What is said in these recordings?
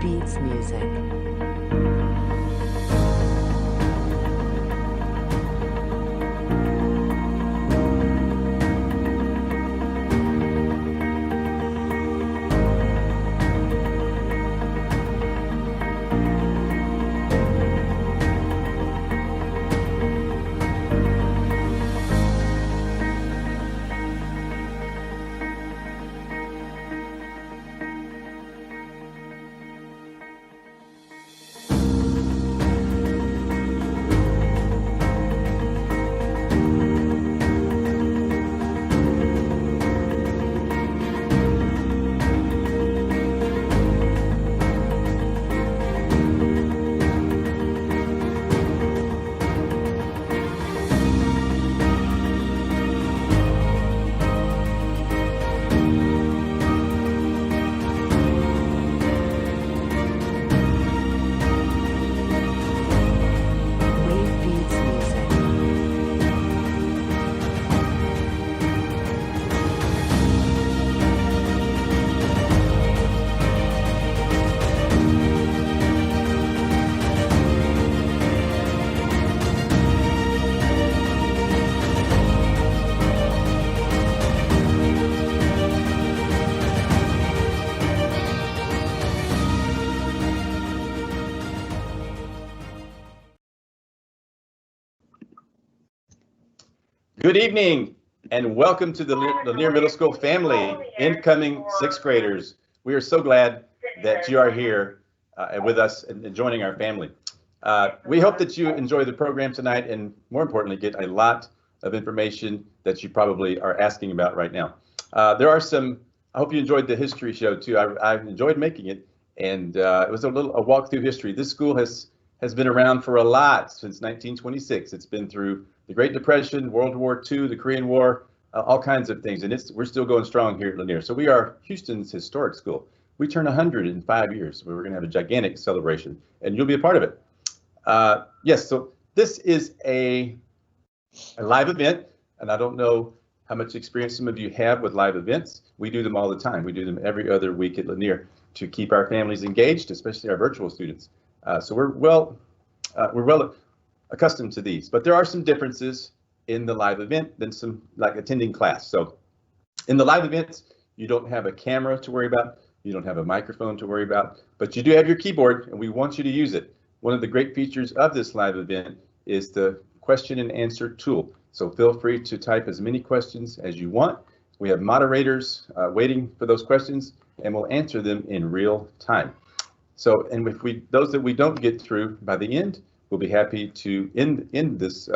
Beats music. Wave Beats music. Good evening and welcome to the Lanier Middle School family, incoming sixth graders. We are so glad that you are here with us and joining our family. We hope that you enjoy the program tonight and more importantly, get a lot of information that you probably are asking about right now. I hope you enjoyed the history show too. I enjoyed making it and it was a walk through history. This school has been around for a lot since 1926. It's been through the Great Depression, World War II, the Korean War, all kinds of things. And we're still going strong here at Lanier. So we are Houston's historic school. We turn 100 in 5 years. We're going to have a gigantic celebration and you'll be a part of it. Yes, so this is a live event and I don't know how much experience some of you have with live events. We do them all the time. We do them every other week at Lanier to keep our families engaged, especially our virtual students. So we're well accustomed to these, but there are some differences in the live event than some like attending class. So in the live events, you don't have a camera to worry about. You don't have a microphone to worry about, but you do have your keyboard and we want you to use it. One of the great features of this live event is the question and answer tool. So feel free to type as many questions as you want. We have moderators waiting for those questions and we'll answer them in real time. So, and if those that we don't get through by the end, we'll be happy to end this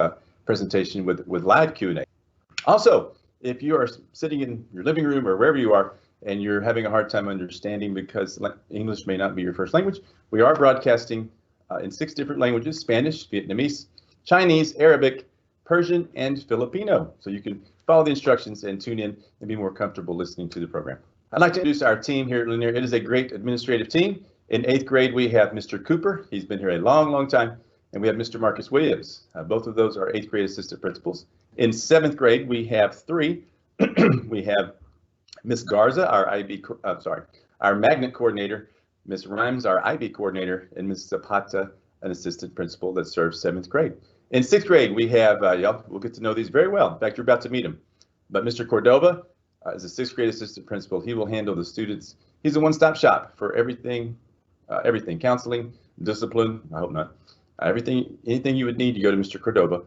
presentation with live Q&A. Also, if you are sitting in your living room or wherever you are and you're having a hard time understanding because English may not be your first language, we are broadcasting in 6 different languages: Spanish, Vietnamese, Chinese, Arabic, Persian, and Filipino. So you can follow the instructions and tune in and be more comfortable listening to the program. I'd like to introduce our team here at Lanier. It is a great administrative team. In 8th grade, we have Mr. Cooper. He's been here a long, long time. And we have Mr. Marcus Williams. Both of those are 8th grade assistant principals. In 7th grade, we have 3. We have Miss Garza, our magnet coordinator, Miss Rhymes, our IB coordinator, and Miss Zapata, an assistant principal that serves 7th grade. In 6th grade, we have, we'll get to know these very well. In fact, you're about to meet them. But Mr. Cordova is a 6th grade assistant principal. He will handle the students. He's a one-stop shop for everything, counseling, discipline, I hope not. Anything you would need to go to Mr. Cordova.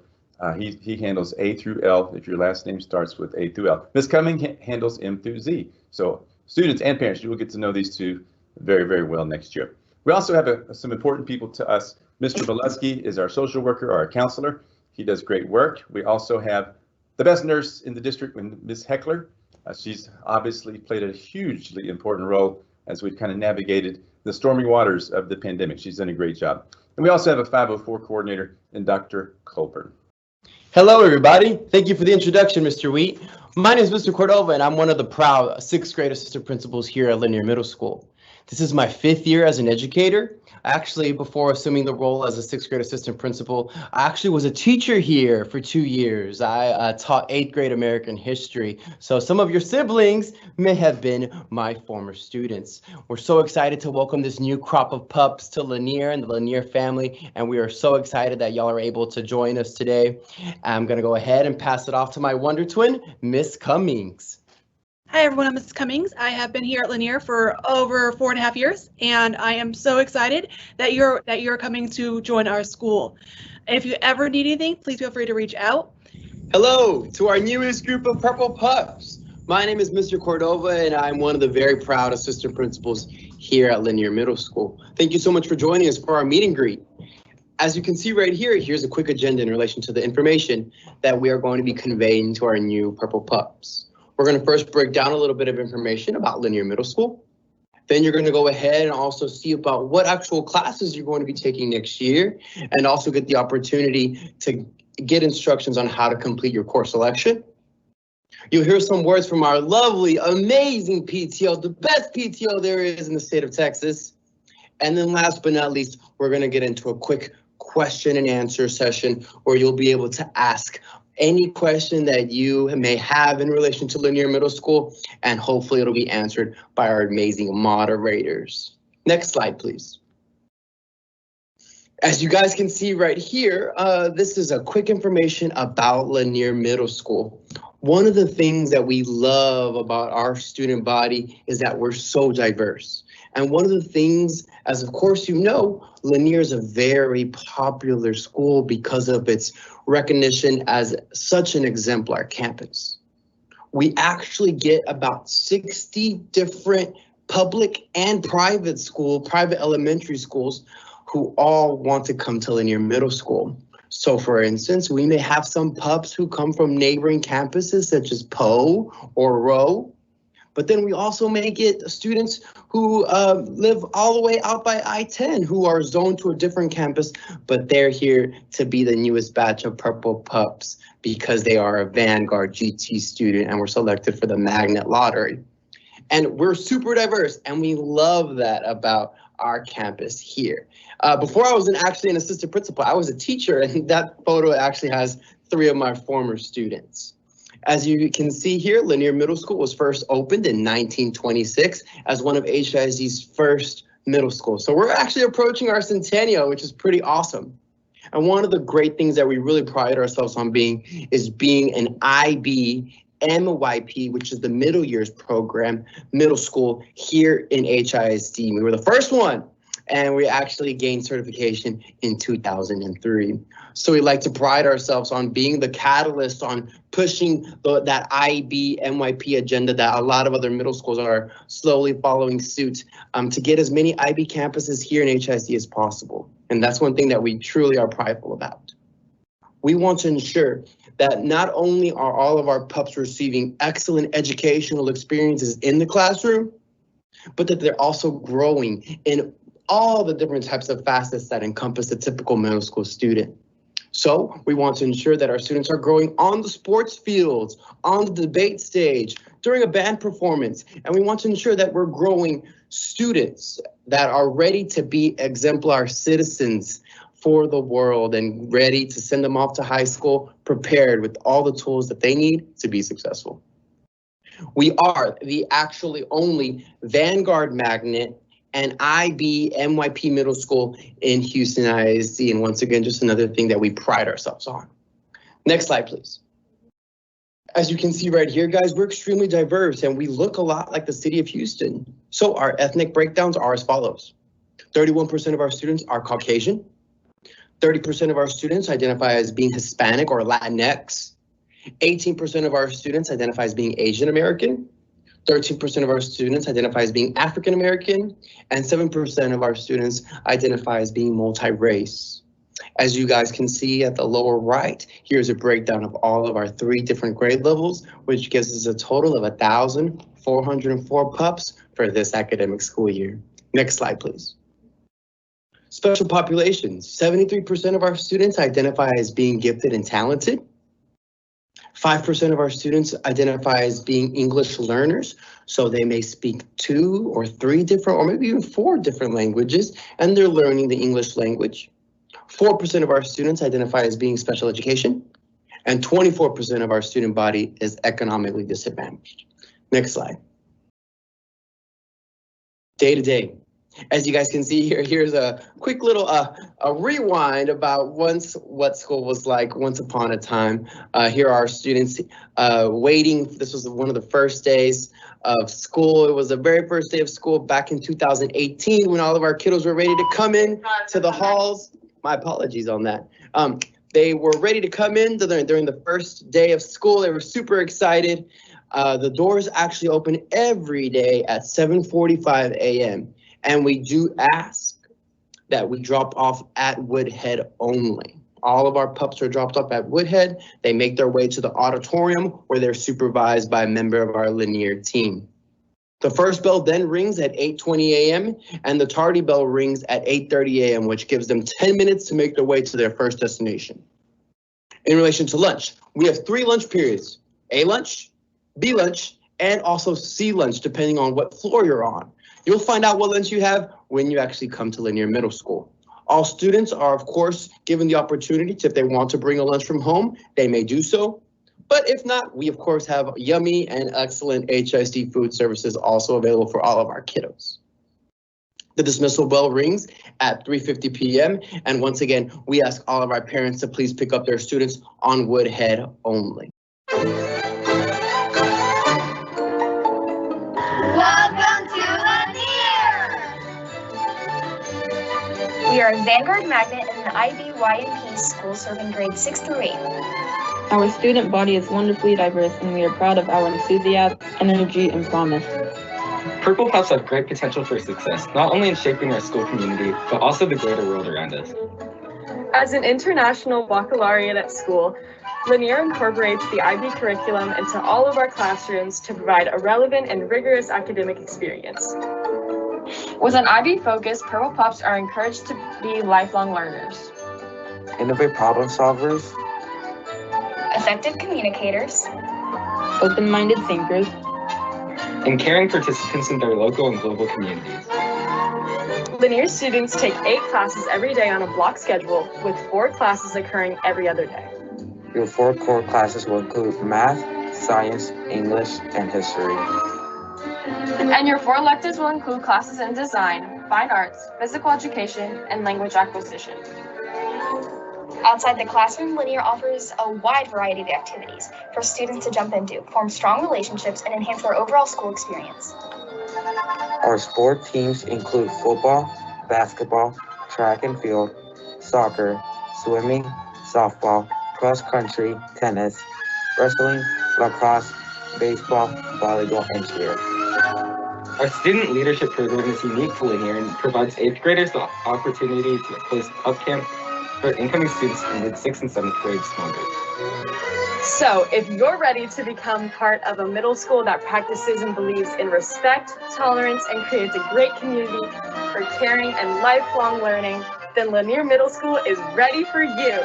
He handles A through L if your last name starts with A through L. Ms. Cumming handles M through Z. So students and parents, you will get to know these two very, very well next year. We also have some important people to us. Mr. Molesky is our social worker or our counselor. He does great work. We also have the best nurse in the district, Ms. Heckler. She's obviously played a hugely important role as we've kind of navigated the stormy waters of the pandemic. She's done a great job. And we also have a 504 coordinator in Dr. Colburn. Hello, everybody. Thank you for the introduction, Mr. Wheat. My name is Mr. Cordova, and I'm one of the proud 6th grade assistant principals here at Lanier Middle School. This is my 5th year as an educator. Actually, before assuming the role as a 6th grade assistant principal, I actually was a teacher here for 2 years. I taught 8th grade American history. So some of your siblings may have been my former students. We're so excited to welcome this new crop of pups to Lanier and the Lanier family, and we are so excited that y'all are able to join us today. I'm going to go ahead and pass it off to my wonder twin, Miss Cummings. Hi everyone, I'm Mrs. Cummings. I have been here at Lanier for over 4.5 years, and I am so excited that you're coming to join our school. If you ever need anything, please feel free to reach out. Hello to our newest group of Purple Pups. My name is Mr. Cordova, and I'm one of the very proud assistant principals here at Lanier Middle School. Thank you so much for joining us for our meet and greet. As you can see right here, here's a quick agenda in relation to the information that we are going to be conveying to our new Purple Pups. We're going to first break down a little bit of information about Lanier Middle School. Then you're going to go ahead and also see about what actual classes you're going to be taking next year, and also get the opportunity to get instructions on how to complete your course selection. You'll hear some words from our lovely, amazing PTO, the best PTO there is in the state of Texas. And then last but not least, we're going to get into a quick question and answer session where you'll be able to ask any question that you may have in relation to Lanier Middle School, and hopefully it'll be answered by our amazing moderators. Next slide, please. As you guys can see right here, this is a quick information about Lanier Middle School. One of the things that we love about our student body is that we're so diverse. And one of the things, as of course you know, Lanier is a very popular school because of its recognition as such an exemplar campus. We actually get about 60 different public and private elementary schools who all want to come to Lanier Middle School. So for instance, we may have some pups who come from neighboring campuses such as Poe or Rowe. But then we also may get students who live all the way out by I-10 who are zoned to a different campus, but they're here to be the newest batch of Purple Pups because they are a Vanguard GT student and were selected for the Magnet Lottery. And we're super diverse, and we love that about our campus here. Before I was actually an assistant principal, I was a teacher, and that photo actually has 3 of my former students. As you can see here, Lanier Middle School was first opened in 1926 as one of HISD's first middle schools. So we're actually approaching our centennial, which is pretty awesome. And one of the great things that we really pride ourselves on is being an IB MYP, which is the middle years program, middle school here in HISD. We were the first one, and we actually gained certification in 2003. So we like to pride ourselves on being the catalyst on pushing that IB MYP agenda that a lot of other middle schools are slowly following suit to get as many IB campuses here in HISD as possible. And that's one thing that we truly are prideful about. We want to ensure that not only are all of our pups receiving excellent educational experiences in the classroom, but that they're also growing in all the different types of facets that encompass the typical middle school student. So we want to ensure that our students are growing on the sports fields, on the debate stage, during a band performance, and we want to ensure that we're growing students that are ready to be exemplar citizens for the world and ready to send them off to high school prepared with all the tools that they need to be successful. We are the actually only Vanguard Magnet and IB MYP middle school in Houston ISD. And once again, just another thing that we pride ourselves on. Next slide, please. As you can see right here, guys, we're extremely diverse and we look a lot like the city of Houston. So our ethnic breakdowns are as follows. 31% of our students are Caucasian. 30% of our students identify as being Hispanic or Latinx. 18% of our students identify as being Asian American. 13% of our students identify as being African American, and 7% of our students identify as being multi-race. As you guys can see at the lower right, here's a breakdown of all of our 3 different grade levels, which gives us a total of 1,404 pups for this academic school year. Next slide, please. Special populations, 73% of our students identify as being gifted and talented. 5% of our students identify as being English learners, so they may speak 2 or 3 different, or maybe even 4 different languages, and they're learning the English language. 4% of our students identify as being special education, and 24% of our student body is economically disadvantaged. Next slide. Day to day. As you guys can see here, here's a quick little a rewind about what school was like once upon a time. Here are our students waiting. This was one of the first days of school. It was the very first day of school back in 2018 when all of our kiddos were ready to come in to the halls. My apologies on that. They were ready to come in during the first day of school. They were super excited. The doors actually open every day at 7:45 a.m. And we do ask that we drop off at Woodhead only. All of our pups are dropped off at Woodhead. They make their way to the auditorium where they're supervised by a member of our Lanier team. The first bell then rings at 8:20 a.m. and the tardy bell rings at 8:30 a.m., which gives them 10 minutes to make their way to their first destination. In relation to lunch, we have 3 lunch periods: A lunch, B lunch, and also C lunch, depending on what floor you're on. You'll find out what lunch you have when you actually come to Lanier Middle School. All students are, of course, given the opportunity to, if they want to bring a lunch from home, they may do so. But if not, we, of course, have yummy and excellent HISD food services also available for all of our kiddos. The dismissal bell rings at 3:50 p.m. And once again, we ask all of our parents to please pick up their students on Woodhead only. Welcome to Lanier! We are a Vanguard Magnet and an IB/YNP school serving grades 6 through 8. Our student body is wonderfully diverse, and we are proud of our enthusiasm, energy, and promise. Purple Pups have great potential for success, not only in shaping our school community, but also the greater world around us. As an international baccalaureate at school, Lanier incorporates the IB curriculum into all of our classrooms to provide a relevant and rigorous academic experience. With an IB focus, Purple Pups are encouraged to be lifelong learners. Innovative problem solvers. Effective communicators. Open-minded thinkers. And caring participants in their local and global communities. Lanier students take 8 classes every day on a block schedule, with 4 classes occurring every other day. Your 4 core classes will include math, science, English, and history. And your 4 electives will include classes in design, fine arts, physical education, and language acquisition. Outside the classroom, Lanier offers a wide variety of activities for students to jump into, form strong relationships, and enhance their overall school experience. Our sport teams include football, basketball, track and field, soccer, swimming, softball, cross country, tennis, wrestling, lacrosse, baseball, volleyball, and cheer. Our student leadership program is unique to Lanier and provides 8th graders the opportunity to host Pup Camp for incoming students in the 6th and 7th grade small groups. So, if you're ready to become part of a middle school that practices and believes in respect, tolerance, and creates a great community for caring and lifelong learning, then Lanier Middle School is ready for you.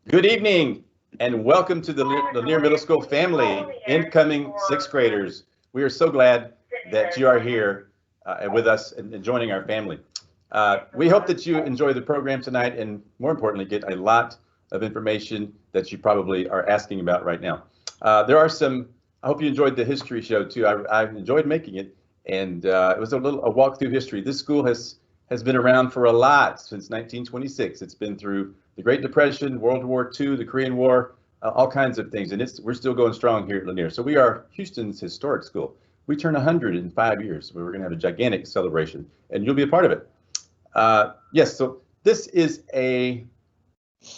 Good evening and welcome to the Lanier Middle School family, incoming sixth graders. We are so glad that you are here with us and joining our family. We hope that you enjoy the program tonight and more importantly, get a lot of information that you probably are asking about right now. I hope you enjoyed the history show too. I enjoyed making it, and it was a walk through history. This school has been around for a lot since 1926. It's been through the Great Depression, World War II, the Korean War, all kinds of things, and we're still going strong here at Lanier. So we are Houston's historic school. We turn 100 in 5 years. We're going to have a gigantic celebration, and you'll be a part of it. Yes, so this is a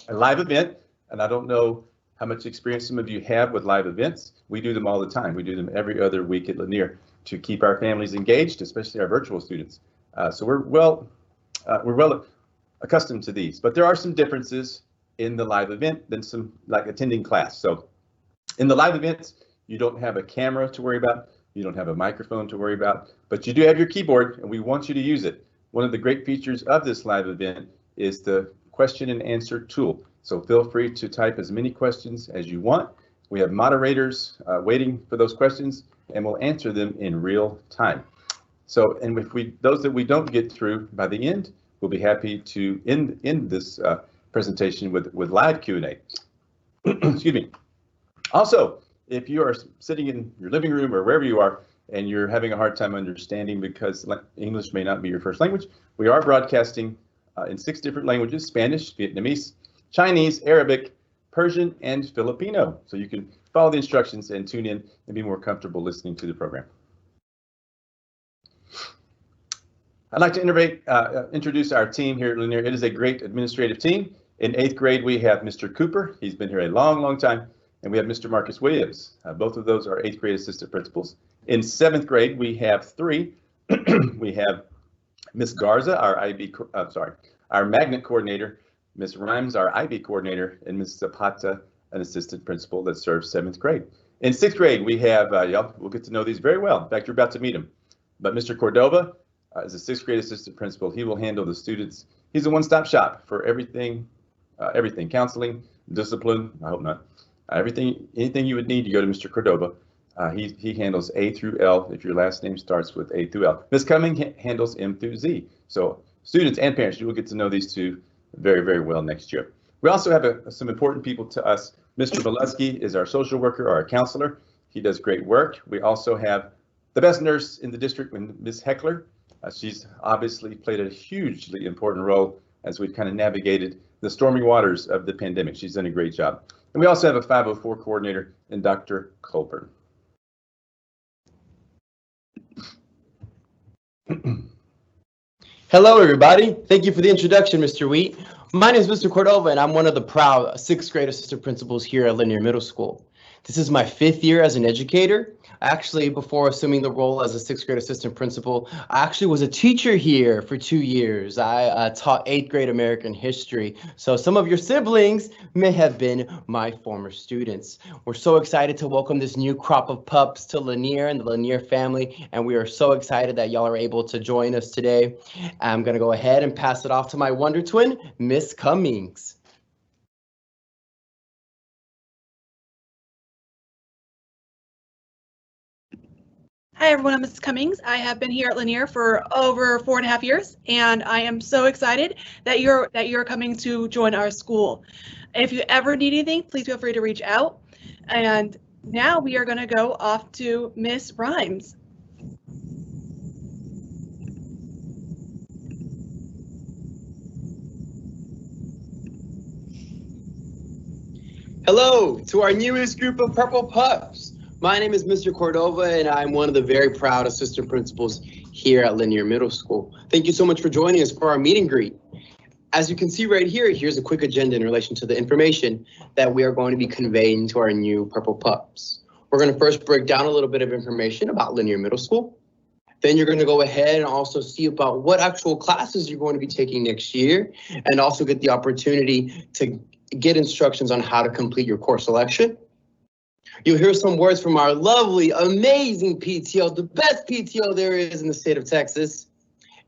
live event, and I don't know how much experience some of you have with live events. We do them all the time. We do them every other week at Lanier to keep our families engaged, especially our virtual students. So we're well accustomed to these, but there are some differences in the live event than some like attending class. So in the live events, you don't have a camera to worry about. You don't have a microphone to worry about, but you do have your keyboard and we want you to use it. One of the great features of this live event is the question and answer tool. So feel free to type as many questions as you want. We have moderators waiting for those questions and we'll answer them in real time. So, and if those that we don't get through by the end, we'll be happy to end this presentation with live Q&A. Excuse me. Also, if you are sitting in your living room or wherever you are and you're having a hard time understanding because English may not be your first language, we are broadcasting in 6 different languages: Spanish, Vietnamese, Chinese, Arabic, Persian, and Filipino. So you can follow the instructions and tune in and be more comfortable listening to the program. I'd like to introduce our team here at Lanier. It is a great administrative team. In 8th grade, we have Mr. Cooper. He's been here a long, long time. And we have Mr. Marcus Williams. Both of those are 8th grade assistant principals. In 7th grade, we have 3. We have Miss Garza, our magnet coordinator, Miss Rhymes, our IB coordinator, and Miss Zapata, an assistant principal that serves 7th grade. In 6th grade, we have, we'll get to know these very well. In fact, you're about to meet them. But Mr. Cordova is a 6th grade assistant principal. He will handle the students. He's a one-stop shop for everything, counseling, discipline, I hope not, anything you would need to go to Mr. Cordova. He handles A through L if your last name starts with A through L. Ms. Cumming handles M through Z. So students and parents, you will get to know these two very, very well next year. We also have some important people to us. Mr. Molesky is our social worker or our counselor. He does great work. We also have the best nurse in the district, Ms. Heckler. She's obviously played a hugely important role as we've kind of navigated the stormy waters of the pandemic. She's done a great job. And we also have a 504 coordinator in Dr. Colburn. Hello, everybody. Thank you for the introduction, Mr. Wheat. My name is Mr. Cordova, and I'm one of the proud 6th grade assistant principals here at Lanier Middle School. This is my 5th year as an educator. Actually, before assuming the role as a 6th grade assistant principal, I actually was a teacher here for 2 years. I taught 8th grade American history. So some of your siblings may have been my former students. We're so excited to welcome this new crop of pups to Lanier and the Lanier family. And we are so excited that y'all are able to join us today. I'm going to go ahead and pass it off to my wonder twin, Miss Cummings. Hi everyone, I'm Mrs. Cummings. I have been here at Lanier for over 4.5 years, and I am so excited that you're coming to join our school. If you ever need anything, please feel free to reach out. And now we are going to go off to Miss Rhymes. Hello to our newest group of Purple Pups. My name is Mr. Cordova, and I'm one of the very proud assistant principals here at Lanier Middle School. Thank you so much for joining us for our meet and greet. As you can see right here, here's a quick agenda in relation to the information that we are going to be conveying to our new Purple Pups. We're going to first break down a little bit of information about Lanier Middle School. Then you're going to go ahead and also see about what actual classes you're going to be taking next year, and also get the opportunity to get instructions on how to complete your course selection. You'll hear some words from our lovely, amazing PTO, the best PTO there is in the state of Texas.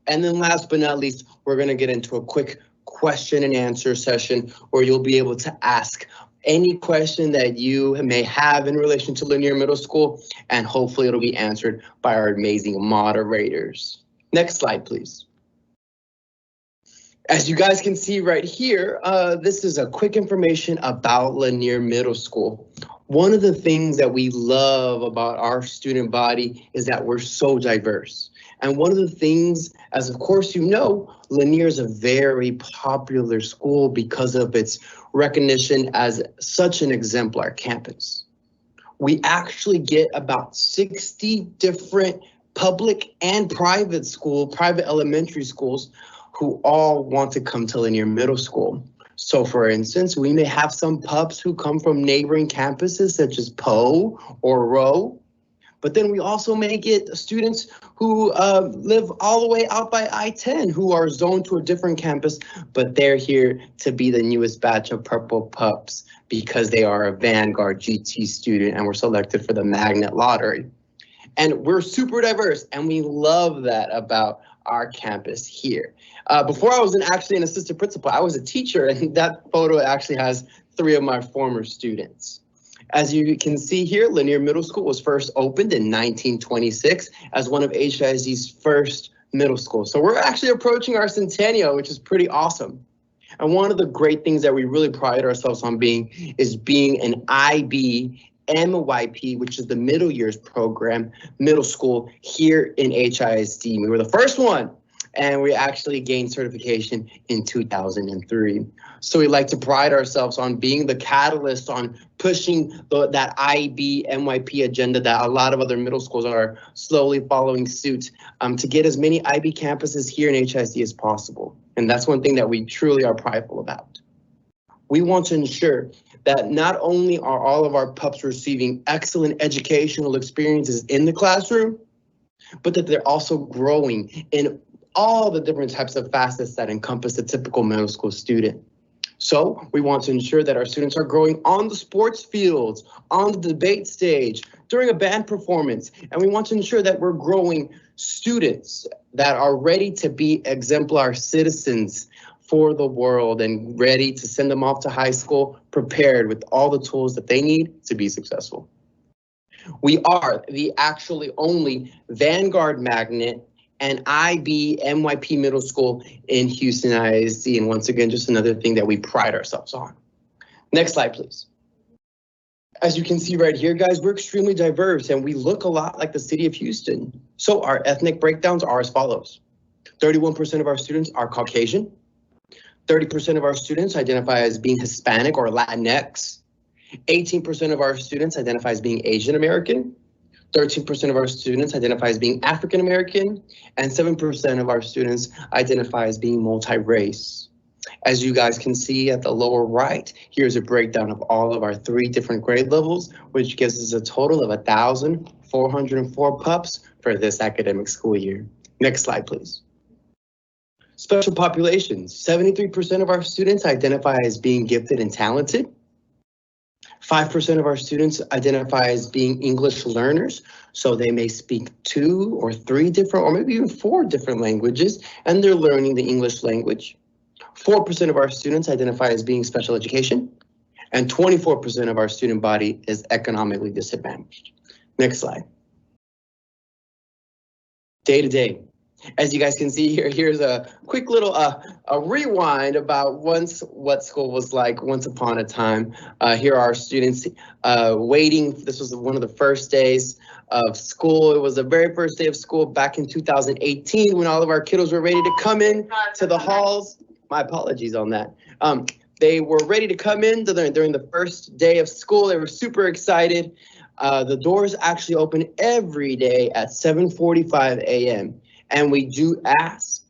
And then last but not least, we're going to get into a quick question and answer session where you'll be able to ask any question that you may have in relation to Lanier Middle School, and hopefully it'll be answered by our amazing moderators. Next slide, please. As you guys can see right here, this is a quick information about Lanier Middle School. One of the things that we love about our student body is that we're so diverse. And one of the things, as of course you know, Lanier is a very popular school because of its recognition as such an exemplar campus. We actually get about 60 different public and private elementary schools who all want to come to Lanier Middle School. So for instance, we may have some pups who come from neighboring campuses such as Poe or Rowe, but then we also may get students who live all the way out by I-10 who are zoned to a different campus, but they're here to be the newest batch of Purple Pups because they are a Vanguard GT student and were selected for the Magnet Lottery. And we're super diverse, and we love that about our campus here. Before I was actually an assistant principal, I was a teacher, and that photo actually has 3 of my former students. As you can see here, Lanier Middle School was first opened in 1926 as one of HISD's first middle schools. So we're actually approaching our centennial, which is pretty awesome. And one of the great things that we really pride ourselves on being is being an IB MYP, which is the middle years program, middle school here in HISD. We were the first one, and we actually gained certification in 2003. So we like to pride ourselves on being the catalyst on pushing that IB MYP agenda that a lot of other middle schools are slowly following suit to get as many IB campuses here in HISD as possible. And that's one thing that we truly are prideful about. We want to ensure that not only are all of our pups receiving excellent educational experiences in the classroom, but that they're also growing in all the different types of facets that encompass a typical middle school student. So we want to ensure that our students are growing on the sports fields, on the debate stage, during a band performance, and we want to ensure that we're growing students that are ready to be exemplar citizens for the world and ready to send them off to high school prepared with all the tools that they need to be successful. We are the actually only Vanguard Magnet and IB MYP middle school in Houston ISD. And once again, just another thing that we pride ourselves on. Next slide, please. As you can see right here, guys, we're extremely diverse and we look a lot like the city of Houston. So our ethnic breakdowns are as follows. 31% of our students are Caucasian. 30% of our students identify as being Hispanic or Latinx. 18% of our students identify as being Asian American. 13% of our students identify as being African American, and 7% of our students identify as being multi-race. As you guys can see at the lower right, here's a breakdown of all of our 3 different grade levels, which gives us a total of 1,404 pups for this academic school year. Next slide, please. Special populations, 73% of our students identify as being gifted and talented. 5% of our students identify as being English learners, so they may speak 2 or 3 different, or maybe even 4 different languages, and they're learning the English language. 4% of our students identify as being special education, and 24% of our student body is economically disadvantaged. Next slide. Day to day. As you guys can see here, here's a quick little a rewind about what school was like once upon a time. Here are our students waiting. This was one of the first days of school. It was the very first day of school back in 2018 when all of our kiddos were ready to come in to the halls. My apologies on that. They were ready to come in during the first day of school. They were super excited. The doors actually open every day at 7:45 a.m. And we do ask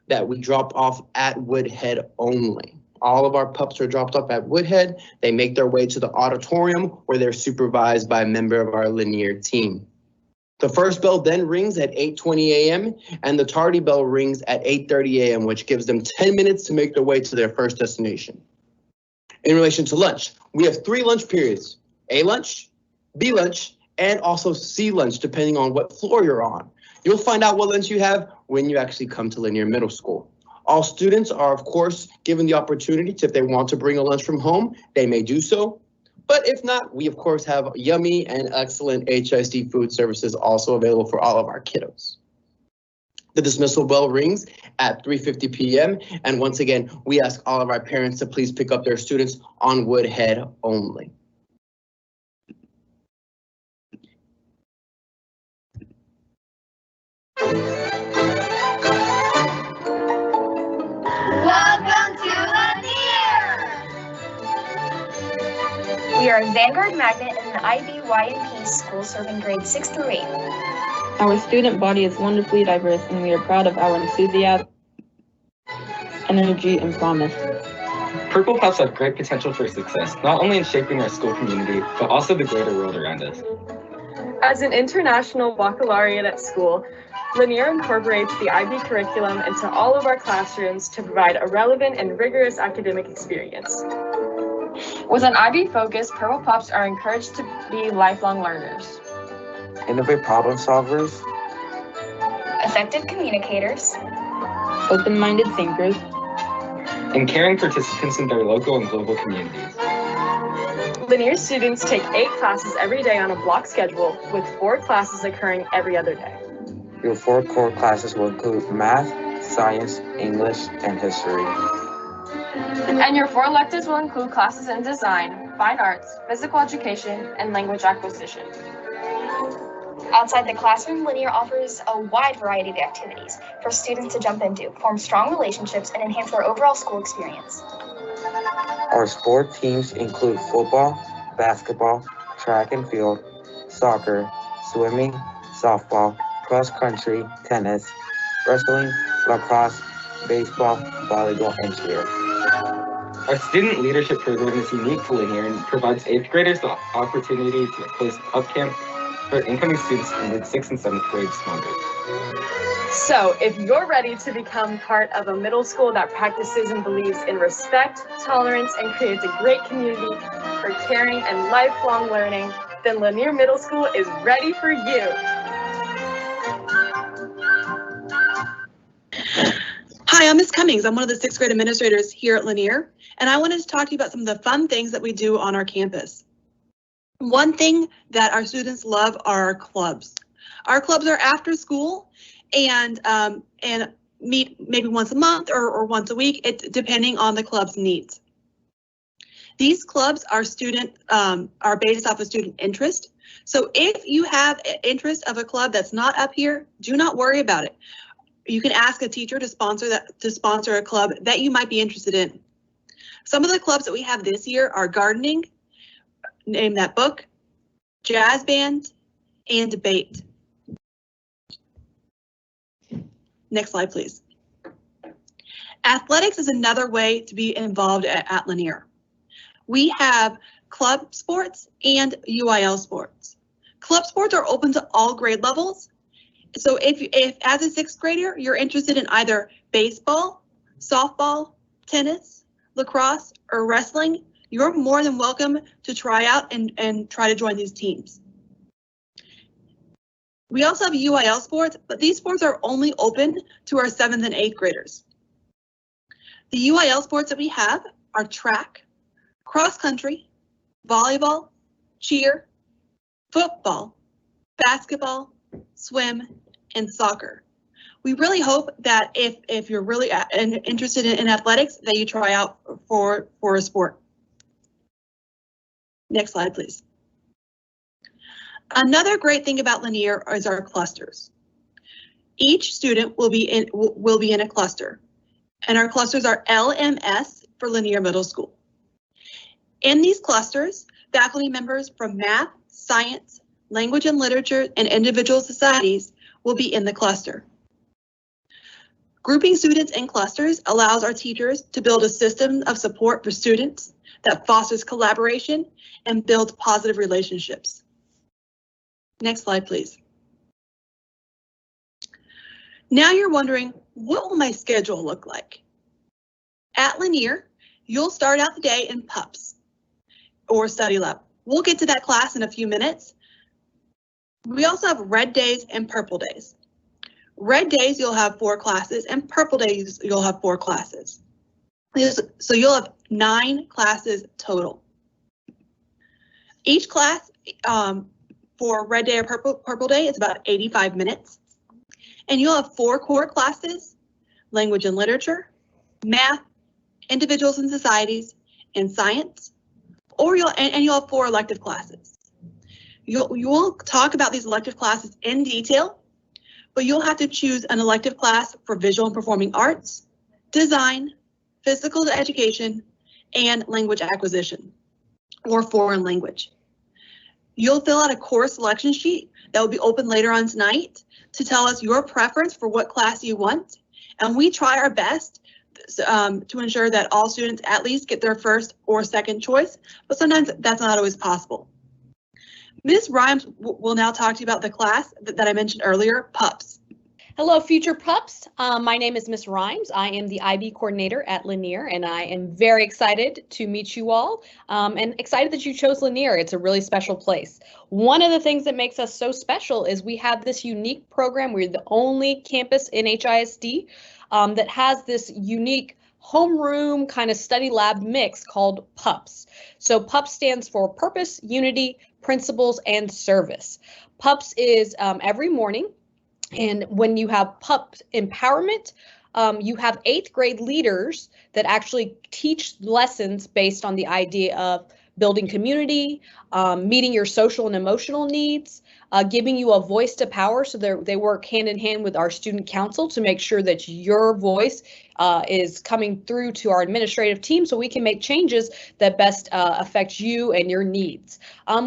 that we drop off at Woodhead only. All of our pups are dropped off at Woodhead. They make their way to the auditorium where they're supervised by a member of our Lanier team. The first bell then rings at 8:20 a.m. and the tardy bell rings at 8:30 a.m., which gives them 10 minutes to make their way to their first destination. In relation to lunch, we have 3 lunch periods, A lunch, B lunch, and also C lunch, depending on what floor you're on. You'll find out what lunch you have when you actually come to Lanier Middle School. All students are, of course, given the opportunity to, if they want to bring a lunch from home, they may do so. But if not, we of course have yummy and excellent HISD food services also available for all of our kiddos. The dismissal bell rings at 3:50 p.m. And once again, we ask all of our parents to please pick up their students on Woodhead only. Welcome to Lanier! We are a Vanguard magnet and an IB/YNP school serving grades 6 through 8. Our student body is wonderfully diverse, and we are proud of our enthusiasm, energy, and promise. Purple Pups have great potential for success, not only in shaping our school community, but also the greater world around us. As an international baccalaureate at school, Lanier incorporates the IB curriculum into all of our classrooms to provide a relevant and rigorous academic experience. With an IB focus, Purple Pups are encouraged to be lifelong learners. Innovative problem solvers, Effective communicators, Open-minded thinkers, And caring participants in their local and global communities. Lanier students take 8 classes every day on a block schedule, with 4 classes occurring every other day. your 4 core classes will include math, science, English, and history. And your 4 electives will include classes in design, fine arts, physical education, and language acquisition. Outside the classroom, Lanier offers a wide variety of activities for students to jump into, form strong relationships, and enhance their overall school experience. Our sport teams include football, basketball, track and field, soccer, swimming, softball, cross country, tennis, wrestling, lacrosse, baseball, volleyball, and cheer. Our student leadership program is unique to Lanier and provides 8th graders the opportunity to host up camp for incoming students in the 6th and 7th grade small groups. So, if you're ready to become part of a middle school that practices and believes in respect, tolerance, and creates a great community for caring and lifelong learning, then Lanier Middle School is ready for you. Hi, I'm Ms. Cummings. I'm one of the 6th grade administrators here at Lanier, and I wanted to talk to you about some of the fun things that we do on our campus. One thing that our students love are our clubs. Our clubs are after school and meet maybe once a month or once a week, depending on the club's needs. These clubs are based off of student interest. So if you have an interest of a club that's not up here, do not worry about it. You can ask a teacher to sponsor a club that you might be interested in. Some of the clubs that we have this year are gardening, name that book, jazz band, and debate. Next slide, please. Athletics is another way to be involved at Lanier. We have club sports and UIL sports. Club sports are open to all grade levels. So if as a 6th grader, you're interested in either baseball, softball, tennis, lacrosse, or wrestling, you're more than welcome to try out and try to join these teams. We also have UIL sports, but these sports are only open to our 7th and 8th graders. The UIL sports that we have are track, cross country, volleyball, cheer, football, basketball, swim, and soccer. We really hope that if you're really interested in athletics, that you try out for a sport. Next slide, please. Another great thing about Lanier is our clusters. Each student will be in a cluster, and our clusters are LMS for Lanier Middle School. In these clusters, faculty members from math, science, language and literature, and individual societies will be in the cluster. Grouping students in clusters allows our teachers to build a system of support for students that fosters collaboration and builds positive relationships. Next slide, please. Now you're wondering, what will my schedule look like? At Lanier, you'll start out the day in PUPs or study lab. We'll get to that class in a few minutes. We also have red days and purple days. red days, you'll have 4 classes, and purple days, you'll have 4 classes. So you'll have 9 classes total. Each class for red day or purple day is about 85 minutes. And you'll have 4 core classes: language and literature, math, individuals and societies, and science. Or you'll have 4 elective classes. You'll talk about these elective classes in detail, but you'll have to choose an elective class for visual and performing arts, design, physical education, and language acquisition, or foreign language. You'll fill out a course selection sheet that will be open later on tonight to tell us your preference for what class you want. And we try our best to ensure that all students at least get their first or second choice, but sometimes that's not always possible. Ms. Rhymes will now talk to you about the class that I mentioned earlier, PUPS. Hello, future pups. My name is Miss Rhymes. I am the IB coordinator at Lanier, and I am very excited to meet you all and excited that you chose Lanier. It's a really special place. One of the things that makes us so special is we have this unique program. We're the only campus in HISD that has this unique homeroom kind of study lab mix called PUPS. So PUPS stands for Purpose, Unity, Principles, and Service. PUPS is every morning. And when you have PUP empowerment, you have 8th grade leaders that actually teach lessons based on the idea of building community, meeting your social and emotional needs, giving you a voice to power. So they work hand in hand with our student council to make sure that your voice is coming through to our administrative team so we can make changes that best affect you and your needs.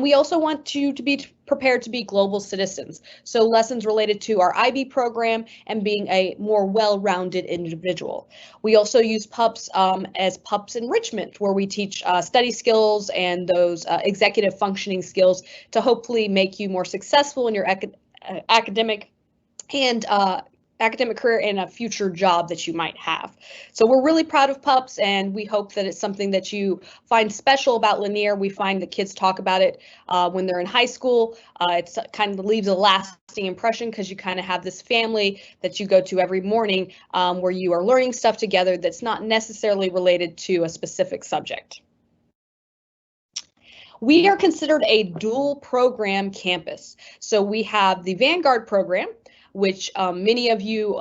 We also want you to be prepared to be global citizens. So lessons related to our IB program and being a more well-rounded individual. We also use PUPS as PUPS enrichment, where we teach study skills and those executive functioning skills to hopefully make you more successful in your academic career and a future job that you might have. So we're really proud of PUPS, and we hope that it's something that you find special about Lanier. We find that kids talk about it when they're in high school. It's kind of leaves a lasting impression because you kind of have this family that you go to every morning where you are learning stuff together that's not necessarily related to a specific subject. We are considered a dual program campus. So we have the Vanguard program, which many of you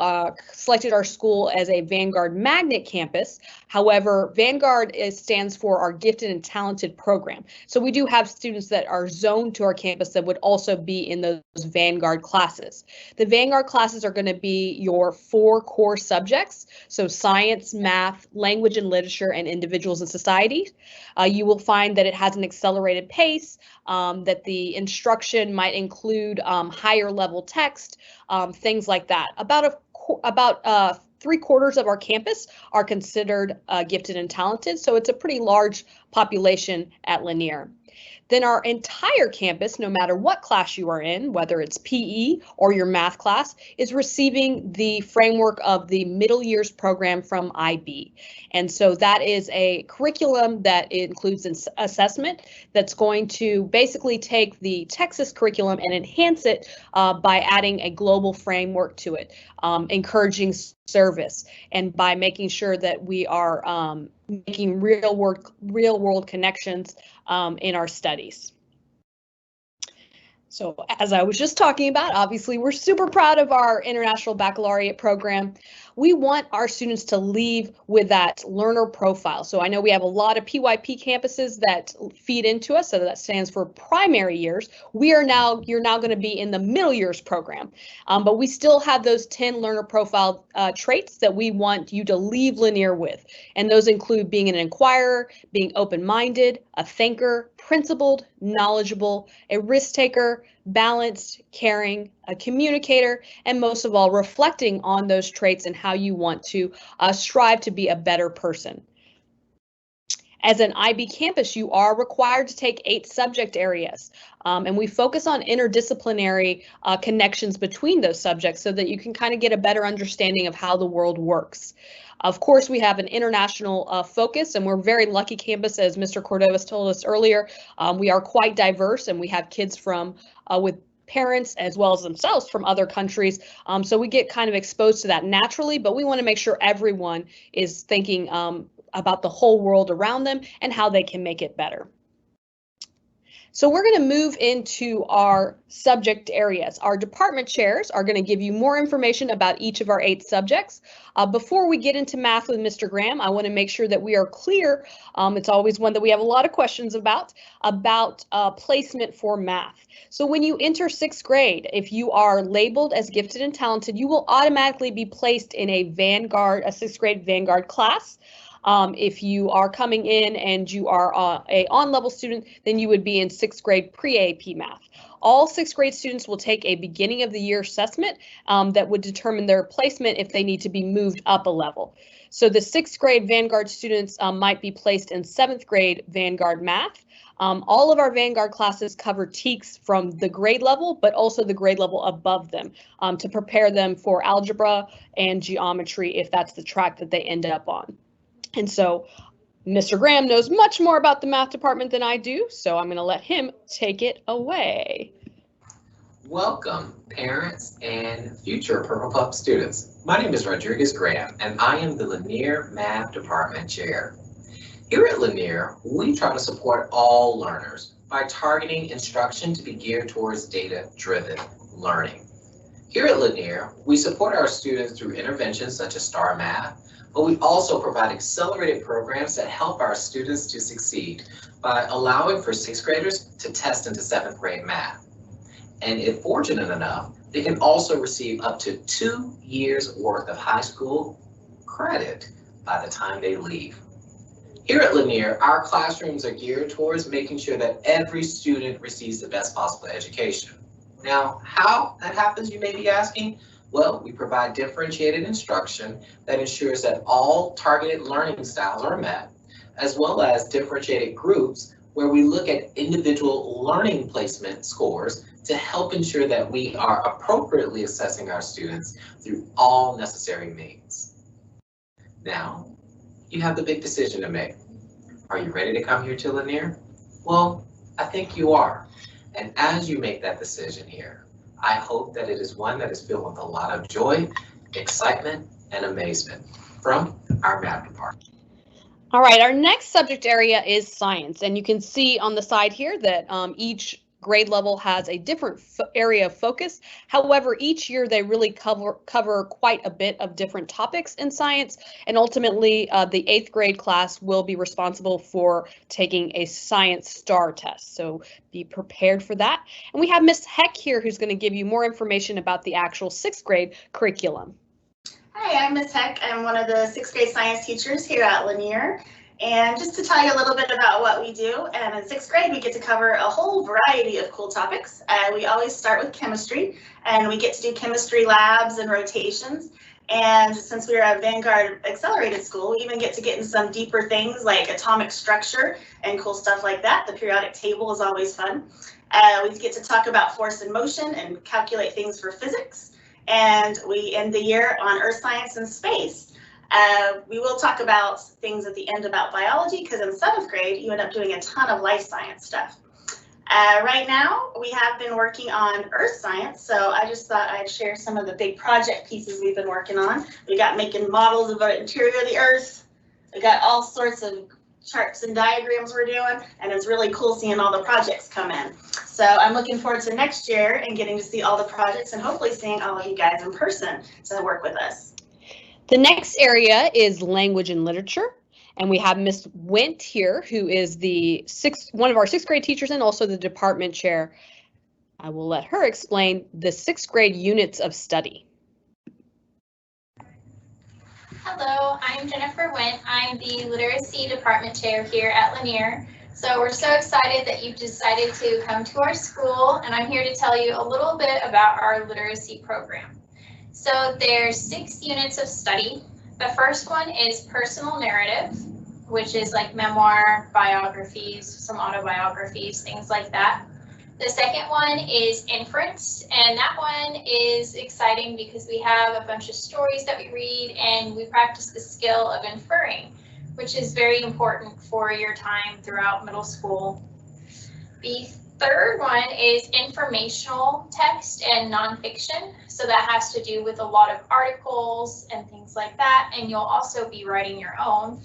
selected our school as a Vanguard Magnet campus. However, Vanguard stands for our Gifted and Talented program. So we do have students that are zoned to our campus that would also be in those Vanguard classes. The Vanguard classes are going to be your 4 core subjects, so science, math, language and literature, and individuals and society. You will find that it has an accelerated pace, that the instruction might include higher level text, things like that. About 3/4 of our campus are considered gifted and talented, so it's a pretty large population at Lanier. Then our entire campus, no matter what class you are in, whether it's PE or your math class, is receiving the framework of the middle years program from IB. And so that is a curriculum that includes an assessment that's going to basically take the Texas curriculum and enhance it by adding a global framework to it, encouraging service, and by making sure that we are making real world connections in our studies. So as I was just talking about, obviously we're super proud of our International Baccalaureate program. We want our students to leave with that learner profile. So I know we have a lot of PYP campuses that feed into us, so that stands for primary years. You're now going to be in the middle years program, but we still have those 10 learner profile traits that we want you to leave Lanier with. And those include being an inquirer, being open-minded, a thinker, principled, knowledgeable, a risk taker, balanced, caring, a communicator, and most of all, reflecting on those traits and how you want to strive to be a better person. As an IB campus, you are required to take 8 subject areas, and we focus on interdisciplinary connections between those subjects so that you can kind of get a better understanding of how the world works. Of course, we have an international focus, and we're a very lucky campus, as Mr. Cordova told us earlier. We are quite diverse, and we have kids from with parents as well as themselves from other countries. So we get kind of exposed to that naturally, but we want to make sure everyone is thinking about the whole world around them and how they can make it better. So we're going to move into our subject areas. Our department chairs are going to give you more information about each of our 8 subjects. Before we get into math with Mr. Graham, I want to make sure that we are clear. It's always one that we have a lot of questions about placement for math. So when you enter 6th grade, if you are labeled as gifted and talented, you will automatically be placed in a 6th grade Vanguard class. If you are coming in and you are a on-level student, then you would be in 6th grade pre-AP math. All 6th grade students will take a beginning of the year assessment that would determine their placement if they need to be moved up a level. So the 6th grade Vanguard students might be placed in 7th grade Vanguard math. All of our Vanguard classes cover TEKS from the grade level, but also the grade level above them to prepare them for algebra and geometry if that's the track that they end up on. And so Mr. Graham knows much more about the math department than I do, so I'm going to let him take it away. Welcome, parents and future Purple Pup students. My name is Rodriguez Graham, and I am the Lanier Math Department Chair. Here at Lanier, we try to support all learners by targeting instruction to be geared towards data-driven learning. Here at Lanier, we support our students through interventions such as STAR Math, but we also provide accelerated programs that help our students to succeed by allowing for 6th graders to test into 7th grade math. And if fortunate enough, they can also receive up to 2 years worth of high school credit by the time they leave. Here at Lanier, our classrooms are geared towards making sure that every student receives the best possible education. Now, how that happens, you may be asking? Well, we provide differentiated instruction that ensures that all targeted learning styles are met, as well as differentiated groups where we look at individual learning placement scores to help ensure that we are appropriately assessing our students through all necessary means. Now, you have the big decision to make. Are you ready to come here to Lanier? Well, I think you are. And as you make that decision here, I hope that it is one that is filled with a lot of joy, excitement, and amazement from our math department. All right, our next subject area is science, and you can see on the side here that each grade level has a different area of focus. However, each year they really cover quite a bit of different topics in science, and ultimately the 8th grade class will be responsible for taking a science STAR test. So be prepared for that. And we have Miss Heck here who's going to give you more information about the actual 6th grade curriculum. Hi, I'm Miss Heck. I'm one of the 6th grade science teachers here at Lanier. And just to tell you a little bit about what we do, in 6th grade we get to cover a whole variety of cool topics. We always start with chemistry, and we get to do chemistry labs and rotations. And since we're a Vanguard accelerated school, we even get in some deeper things like atomic structure and cool stuff like that. The periodic table is always fun. We get to talk about force and motion and calculate things for physics. And we end the year on earth science and space. We will talk about things at the end about biology, because in 7th grade you end up doing a ton of life science stuff. Right now we have been working on earth science, so I just thought I'd share some of the big project pieces we've been working on. We got making models of the interior of the earth. We got all sorts of charts and diagrams we're doing, and it's really cool seeing all the projects come in. So I'm looking forward to next year and getting to see all the projects and hopefully seeing all of you guys in person to work with us. The next area is language and literature, and we have Miss Wint here, who is one of our 6th grade teachers and also the department chair. I will let her explain the 6th grade units of study. Hello, I'm Jennifer Wint. I'm the literacy department chair here at Lanier. So we're so excited that you've decided to come to our school, and I'm here to tell you a little bit about our literacy program. So there's 6 units of study. The first one is personal narrative, which is like memoir, biographies, some autobiographies, things like that. The second one is inference, and that one is exciting because we have a bunch of stories that we read and we practice the skill of inferring, which is very important for your time throughout middle school. The third one is informational text and nonfiction. So that has to do with a lot of articles and things like that, and you'll also be writing your own.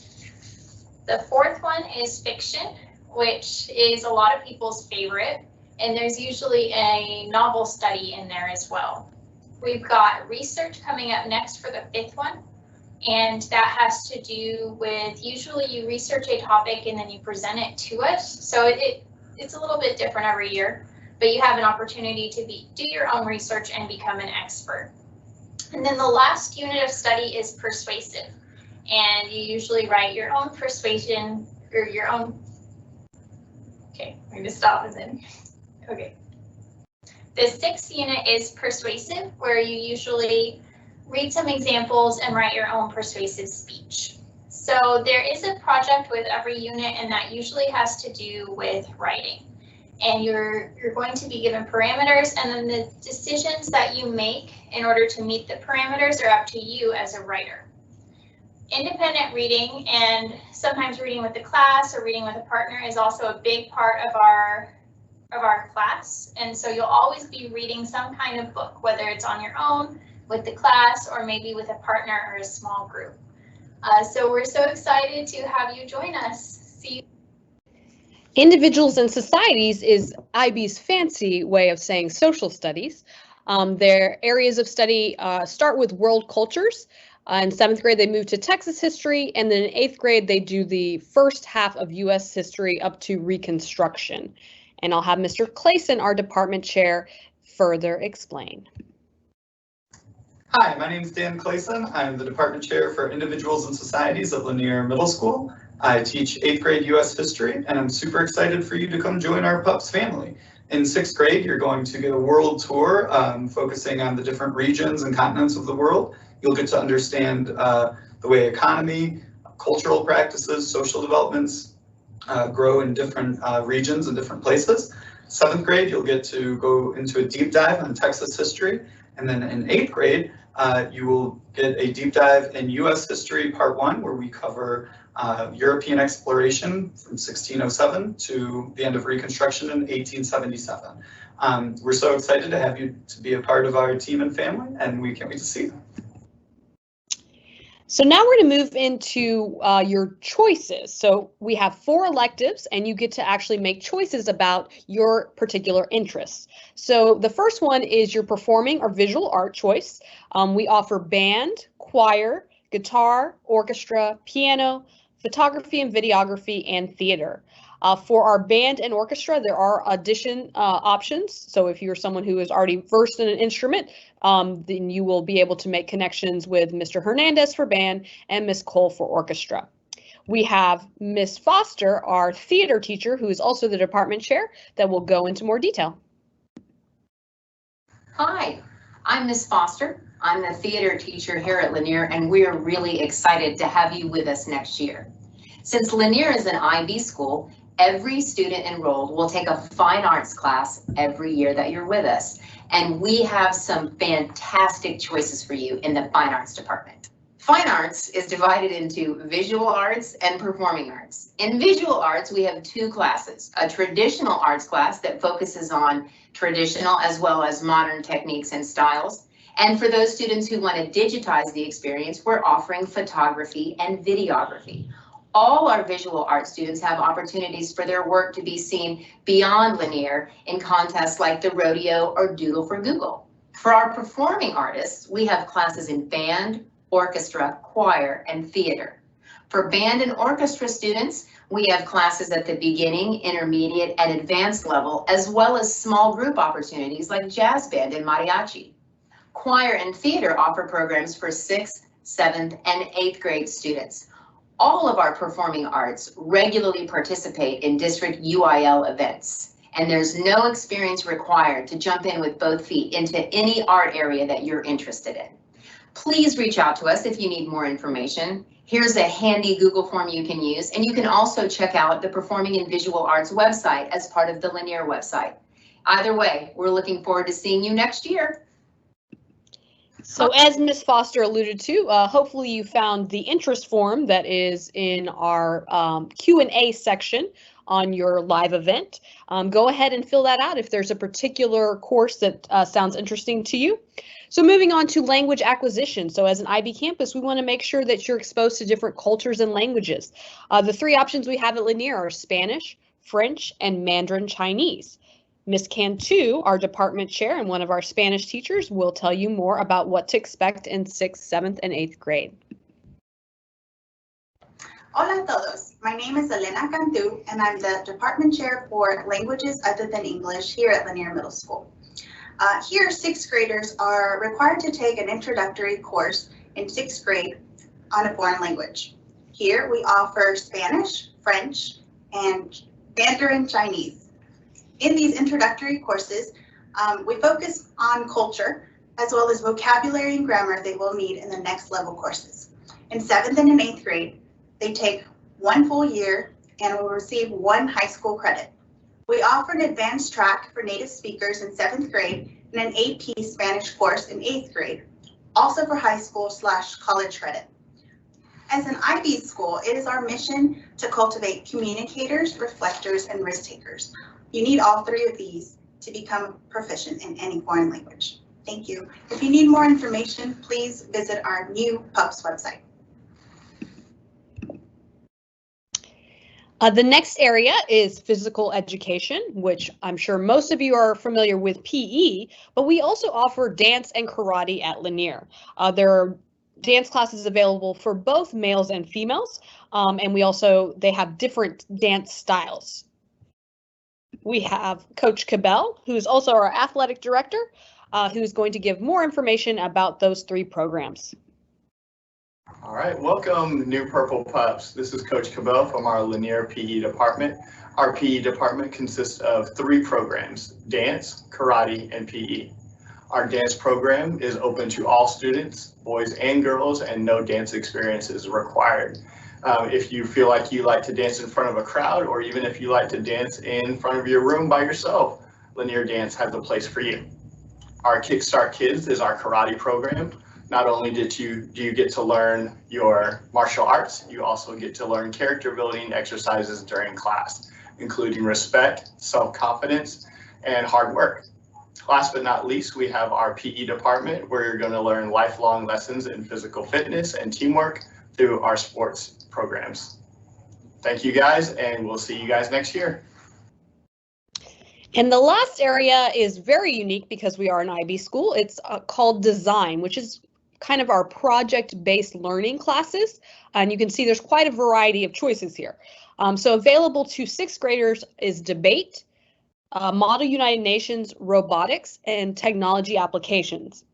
The fourth one is fiction, which is a lot of people's favorite, and there's usually a novel study in there as well. We've got research coming up next for the fifth one, and that has to do with, usually you research a topic and then you present it to us. So it's a little bit different every year, but you have an opportunity to do your own research and become an expert. And then the last unit of study is persuasive, and you usually write your own persuasion or your own. Okay, I'm going to stop and then. Okay. The sixth unit is persuasive, where you usually read some examples and write your own persuasive speech. So there is a project with every unit, and that usually has to do with writing. And you're going to be given parameters, and then the decisions that you make in order to meet the parameters are up to you as a writer. Independent reading and sometimes reading with the class or reading with a partner is also a big part of our class. And so you'll always be reading some kind of book, whether it's on your own, with the class, or maybe with a partner or a small group. So we're so excited to have you join us. See you. Individuals and societies is IB's fancy way of saying social studies. Their areas of study start with world cultures. In 7th grade, they move to Texas history, and then in 8th grade, they do the first half of U.S. history up to Reconstruction. And I'll have Mr. Clayson, our department chair, further explain. Hi, my name is Dan Clayson. I'm the department chair for Individuals and Societies at Lanier Middle School. I teach 8th grade U.S. history, and I'm super excited for you to come join our PUPS family. In 6th grade, you're going to get a world tour focusing on the different regions and continents of the world. You'll get to understand the way economy, cultural practices, social developments grow in different regions and different places. 7th grade, you'll get to go into a deep dive on Texas history. And then in 8th grade, you will get a deep dive in U.S. history part 1, where we cover European exploration from 1607 to the end of Reconstruction in 1877. We're so excited to have you to be a part of our team and family, and we can't wait to see you. So now we're going to move into your choices. So we have 4 electives, and you get to actually make choices about your particular interests. So the first one is your performing or visual art choice. We offer band, choir, guitar, orchestra, piano, photography and videography, and theater. For our band and orchestra, there are audition options. So if you're someone who is already versed in an instrument, then you will be able to make connections with Mr. Hernandez for band and Miss Cole for orchestra. We have Miss Foster, our theater teacher, who is also the department chair, that will go into more detail. Hi, I'm Miss Foster. I'm the theater teacher here at Lanier, and we are really excited to have you with us next year. Since Lanier is an IB school, every student enrolled will take a fine arts class every year that you're with us. And we have some fantastic choices for you in the fine arts department. Fine arts is divided into visual arts and performing arts. In visual arts, we have 2 classes, a traditional arts class that focuses on traditional as well as modern techniques and styles. And for those students who want to digitize the experience, we're offering photography and videography. All our visual arts students have opportunities for their work to be seen beyond Lanier in contests like the Rodeo or Doodle for Google. For our performing artists, we have classes in band, orchestra, choir, and theater. For band and orchestra students, we have classes at the beginning, intermediate, and advanced level, as well as small group opportunities like jazz band and mariachi. Choir and theater offer programs for 6th, 7th, and 8th grade students. All of our performing arts regularly participate in district UIL events, and there's no experience required to jump in with both feet into any art area that you're interested in. Please reach out to us if you need more information. Here's a handy Google form you can use, and you can also check out the Performing and Visual Arts website as part of the Lanier website. Either way, we're looking forward to seeing you next year. So as Ms. Foster alluded to, hopefully you found the interest form that is in our Q&A section on your live event. Go ahead and fill that out if there's a particular course that sounds interesting to you. So moving on to language acquisition. So as an IB campus, we want to make sure that you're exposed to different cultures and languages. The three options we have at Lanier are Spanish, French, and Mandarin Chinese. Ms. Cantu, our department chair and one of our Spanish teachers, will tell you more about what to expect in 6th, 7th, and 8th grade. Hola a todos. My name is Elena Cantu, and I'm the department chair for languages other than English here at Lanier Middle School. Here, 6th graders are required to take an introductory course in 6th grade on a foreign language. Here, we offer Spanish, French, and Mandarin Chinese. In these introductory courses, we focus on culture as well as vocabulary and grammar they will need in the next level courses. In 7th and in 8th grade, they take 1 full year and will receive 1 high school credit. We offer an advanced track for native speakers in 7th grade and an AP Spanish course in 8th grade, also for high school/college credit. As an IB school, it is our mission to cultivate communicators, reflectors, and risk takers. You need all 3 of these to become proficient in any foreign language. Thank you. If you need more information, please visit our new PUPS website. The next area is physical education, which I'm sure most of you are familiar with PE, but we also offer dance and karate at Lanier. There are dance classes available for both males and females, and they have different dance styles. We have Coach Cabell, who's also our athletic director, who's going to give more information about those 3 programs. All right, welcome new Purple Pups. This is Coach Cabell from our Lanier PE department. Our PE department consists of 3 programs: dance, karate, and PE. Our dance program is open to all students, boys and girls, and no dance experience is required. If you feel like you like to dance in front of a crowd, or even if you like to dance in front of your room by yourself, Lanier Dance has a place for you. Our Kickstart Kids is our karate program. Not only do you get to learn your martial arts, you also get to learn character building exercises during class, including respect, self-confidence, and hard work. Last but not least, we have our PE department, where you're going to learn lifelong lessons in physical fitness and teamwork through our sports programs. Thank you guys, and we'll see you guys next year. And the last area is very unique because we are an IB school. It's called design, which is kind of our project-based learning classes. And you can see there's quite a variety of choices here. So available to 6th graders is debate, Model United Nations, robotics, and technology applications.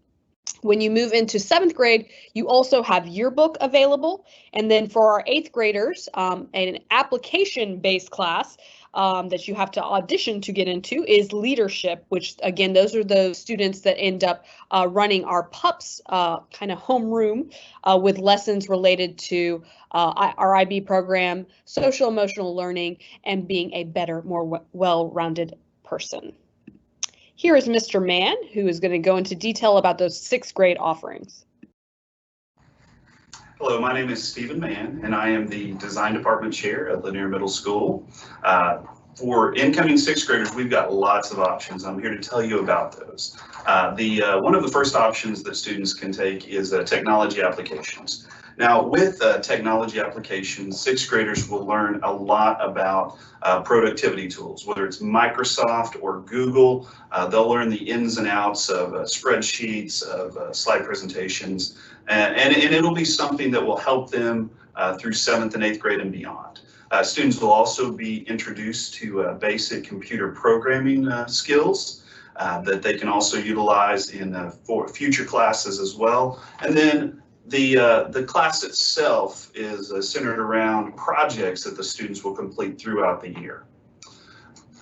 When you move into 7th grade, you also have yearbook available. And then for our 8th graders, an application-based class that you have to audition to get into is leadership, which again, those are those students that end up running our PUPS kind of homeroom with lessons related to our IB program, social emotional learning, and being a better, more well-rounded person. Here is Mr. Mann, who is going to go into detail about those 6th grade offerings. Hello, my name is Stephen Mann, and I am the Design Department Chair at Lanier Middle School. For incoming 6th graders, we've got lots of options. I'm here to tell you about those. One of the first options that students can take is technology applications. Now, with technology applications, 6th graders will learn a lot about productivity tools, whether it's Microsoft or Google. They'll learn the ins and outs of spreadsheets, of slide presentations, and it'll be something that will help them through 7th and 8th grade and beyond. Students will also be introduced to basic computer programming skills that they can also utilize in for future classes as well. And then the class itself is centered around projects that the students will complete throughout the year.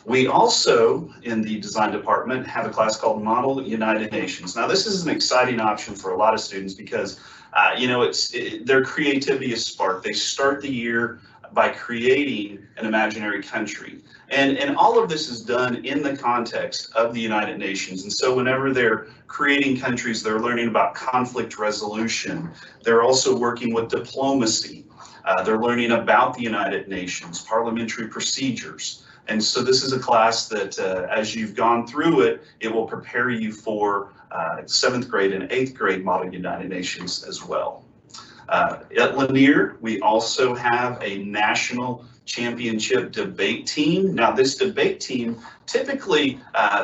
We also, in the design department, have a class called Model United Nations. Now, this is an exciting option for a lot of students because, their creativity is sparked. They start the year by creating an imaginary country. And all of this is done in the context of the United Nations. And so whenever they're creating countries, they're learning about conflict resolution. They're also working with diplomacy. They're learning about the United Nations, parliamentary procedures. And so this is a class that as you've gone through it, it will prepare you for 7th grade and 8th grade Model United Nations as well. At Lanier, we also have a national championship debate team. Now this debate team typically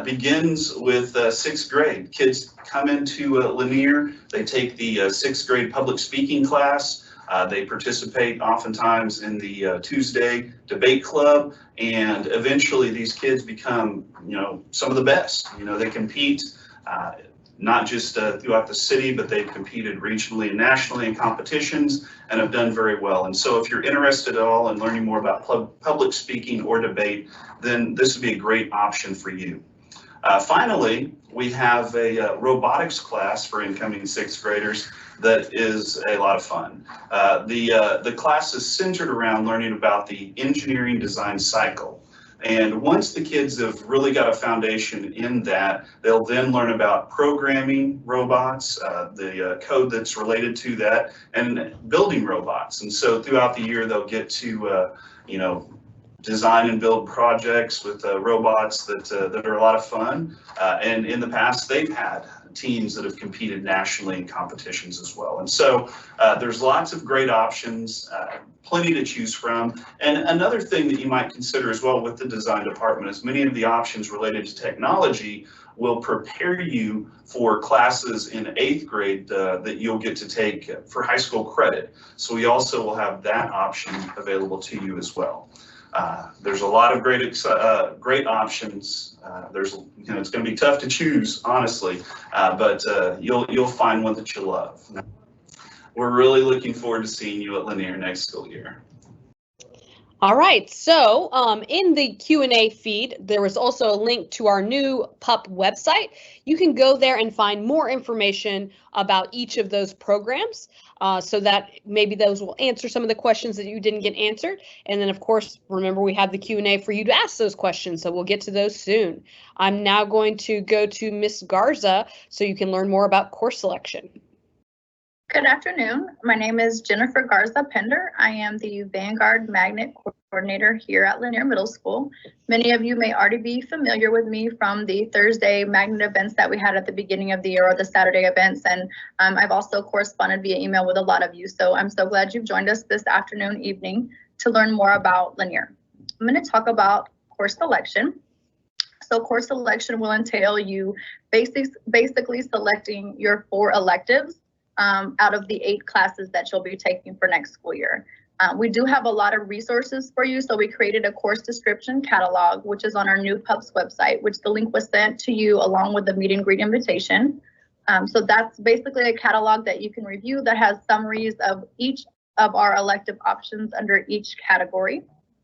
begins with 6th grade. Kids come into Lanier, they take the 6th grade public speaking class. They participate oftentimes in the Tuesday debate club, and eventually these kids become, some of the best. They compete not just throughout the city, but they've competed regionally and nationally in competitions and have done very well. And so if you're interested at all in learning more about public speaking or debate, then this would be a great option for you. Finally, we have a robotics class for incoming 6th graders that is a lot of fun. The class is centered around learning about the engineering design cycle. And once the kids have really got a foundation in that, they'll then learn about programming robots, the code that's related to that, and building robots. And so throughout the year, they'll get to, design and build projects with robots that are a lot of fun. And in the past, they've had teams that have competed nationally in competitions as well. And so there's lots of great options, plenty to choose from. And another thing that you might consider as well with the design department is many of the options related to technology will prepare you for classes in 8th grade that you'll get to take for high school credit. So we also will have that option available to you as well. There's a lot of great options. It's going to be tough to choose, honestly, but you'll find one that you love. We're really looking forward to seeing you at Lanier next school year. All right, so in the Q&A feed, there was also a link to our new PUP website. You can go there and find more information about each of those programs so that maybe those will answer some of the questions that you didn't get answered. And then, of course, remember we have the Q&A for you to ask those questions, so we'll get to those soon. I'm now going to go to Ms. Garza so you can learn more about course selection. Good afternoon. My name is Jennifer Garza Pender. I am the Vanguard Magnet Coordinator here at Lanier Middle School. Many of you may already be familiar with me from the Thursday Magnet events that we had at the beginning of the year or the Saturday events. And I've also corresponded via email with a lot of you. So I'm so glad you've joined us this afternoon, evening to learn more about Lanier. I'm going to talk about course selection. So course selection will entail you basically selecting your 4 electives out of the 8 classes that you'll be taking for next school year. We do have a lot of resources for you, so we created a course description catalog, which is on our new PUPS website, which the link was sent to you along with the meet and greet invitation. So that's basically a catalog that you can review that has summaries of each of our elective options under each category.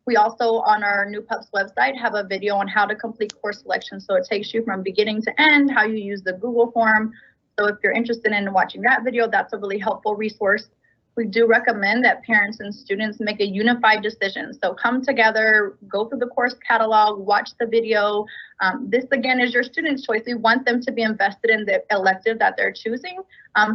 We also, on our new PUPS website, have a video on how to complete course selection. So it takes you from beginning to end, how you use the Google form. So if you're interested in watching that video, that's a really helpful resource. We do recommend that parents and students make a unified decision. So come together, go through the course catalog, watch the video. This again is your student's choice. We want them to be invested in the elective that they're choosing.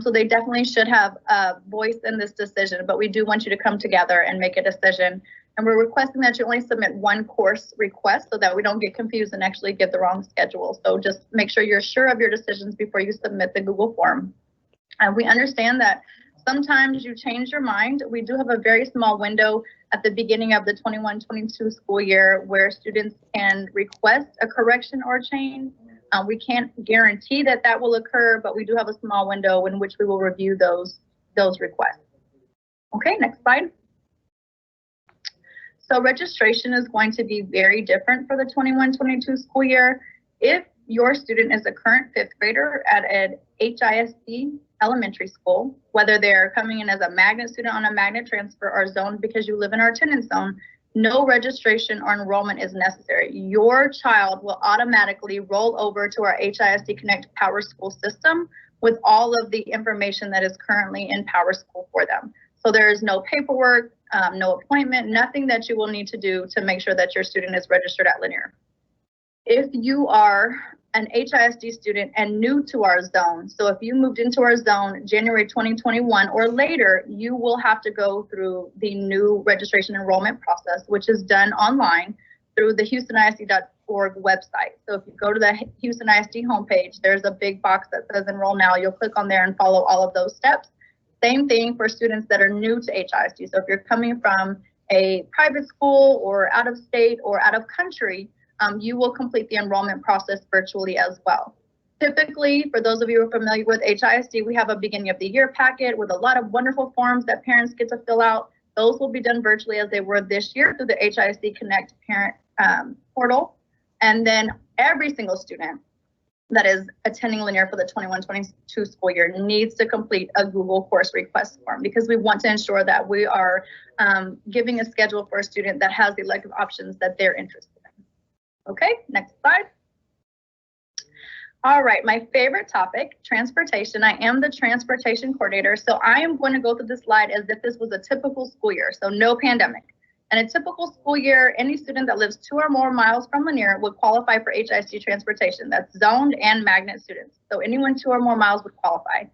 So they definitely should have a voice in this decision, but we do want you to come together and make a decision. And we're requesting that you only submit 1 course request so that we don't get confused and actually get the wrong schedule. So just make sure you're sure of your decisions before you submit the Google form. And we understand that sometimes you change your mind. We do have a very small window at the beginning of the 21-22 school year where students can request a correction or change. We can't guarantee that that will occur, but we do have a small window in which we will review those requests. Okay, next slide. So registration is going to be very different for the 21-22 school year. If your student is a current 5th grader at an HISD elementary school, whether they're coming in as a magnet student on a magnet transfer or zone because you live in our attendance zone, no registration or enrollment is necessary. Your child will automatically roll over to our HISD Connect Power School system with all of the information that is currently in Power School for them. So there is no paperwork, no appointment, nothing that you will need to do to make sure that your student is registered at Lanier. If you are an HISD student and new to our zone, so if you moved into our zone January 2021 or later, you will have to go through the new registration enrollment process, which is done online through the HoustonISD.org website. So if you go to the Houston ISD homepage, there's a big box that says enroll now. You'll click on there and follow all of those steps. Same thing for students that are new to HISD. So if you're coming from a private school or out of state or out of country, you will complete the enrollment process virtually as well. Typically, for those of you who are familiar with HISD, we have a beginning of the year packet with a lot of wonderful forms that parents get to fill out. Those will be done virtually as they were this year through the HISD Connect parent portal. And then every single student that is attending Lanier for the 21-22 school year needs to complete a Google course request form, because we want to ensure that we are giving a schedule for a student that has the elective options that they're interested in. Okay, next slide. All right, my favorite topic, transportation. I am the transportation coordinator, so I am going to go through this slide as if this was a typical school year, so no pandemic. In a typical school year, any student that lives 2 or more miles from Lanier would qualify for HISD transportation. That's zoned and magnet students. So anyone 2 or more miles would qualify.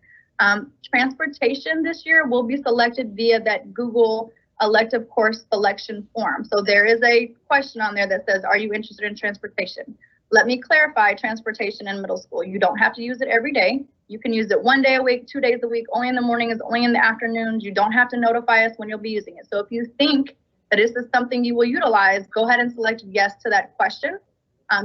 Transportation this year will be selected via that Google elective course selection form. So there is a question on there that says, are you interested in transportation? Let me clarify transportation in middle school. You don't have to use it every day. You can use it 1 day a week, 2 days a week, only in the mornings, only in the afternoons. You don't have to notify us when you'll be using it. So if you think that this is something you will utilize, go ahead and select yes to that question.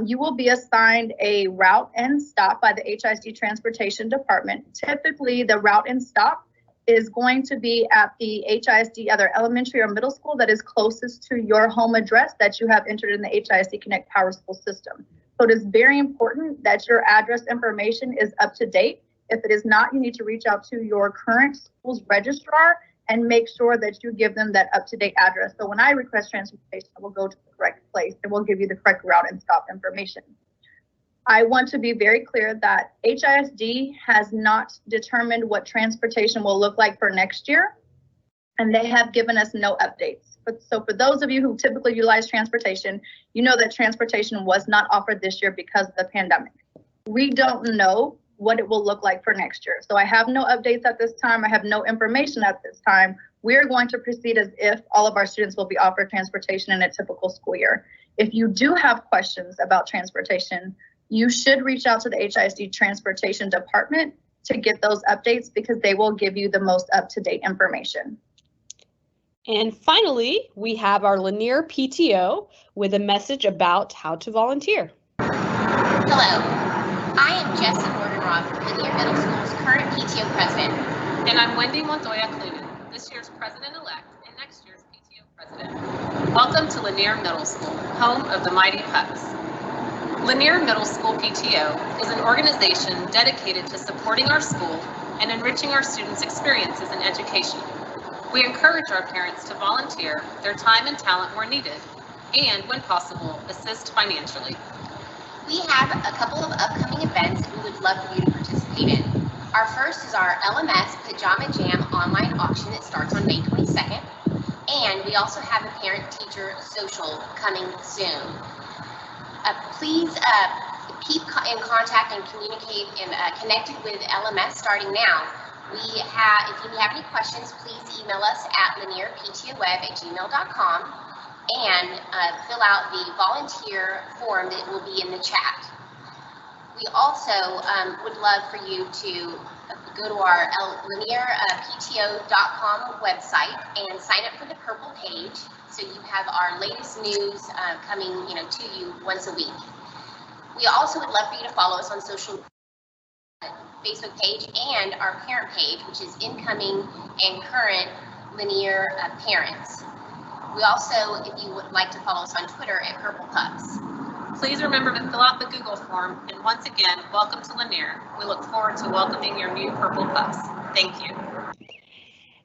You will be assigned a route and stop by the HISD Transportation Department. Typically, the route and stop is going to be at the HISD, either elementary or middle school that is closest to your home address that you have entered in the HISD Connect Power School system. So it is very important that your address information is up to date. If it is not, you need to reach out to your current school's registrar and make sure that you give them that up-to-date address. So when I request transportation, I will go to the correct place and we'll give you the correct route and stop information. I want to be very clear that HISD has not determined what transportation will look like for next year, and they have given us no updates. So for those of you who typically utilize transportation, you know that transportation was not offered this year because of the pandemic. We don't know what it will look like for next year. So I have no updates at this time. I have no information at this time. We're going to proceed as if all of our students will be offered transportation in a typical school year. If you do have questions about transportation, you should reach out to the HISD Transportation Department to get those updates, because they will give you the most up-to-date information. And finally, we have our Lanier PTO with a message about how to volunteer. Hello, I am Jessie Morgan-Roth, Lanier Middle School's current PTO president. And I'm Wendy Montoya Clunan, this year's president-elect and next year's PTO president. Welcome to Lanier Middle School, home of the mighty Pups. Lanier Middle School PTO is an organization dedicated to supporting our school and enriching our students' experiences in education. We encourage our parents to volunteer their time and talent where needed, and when possible, assist financially. We have a couple of upcoming events that we would love for you to participate in. Our first is our LMS Pajama Jam online auction that starts on May 22nd. And we also have a parent-teacher social coming soon. Please keep in contact and communicate and connected with LMS starting now. If you have any questions, please email us at lanierptoweb@gmail.com and fill out the volunteer form that will be in the chat. We also would love for you to go to our lanierpto.com website and sign up for the purple page, so you have our latest news coming to you once a week. We also would love for you to follow us on social Facebook page and our parent page, which is incoming and current Lanier parents. We also, if you would like to follow us on Twitter at Purple Pups. Please remember to fill out the Google form, and once again, welcome to Lanier. We look forward to welcoming your new Purple Pups. Thank you.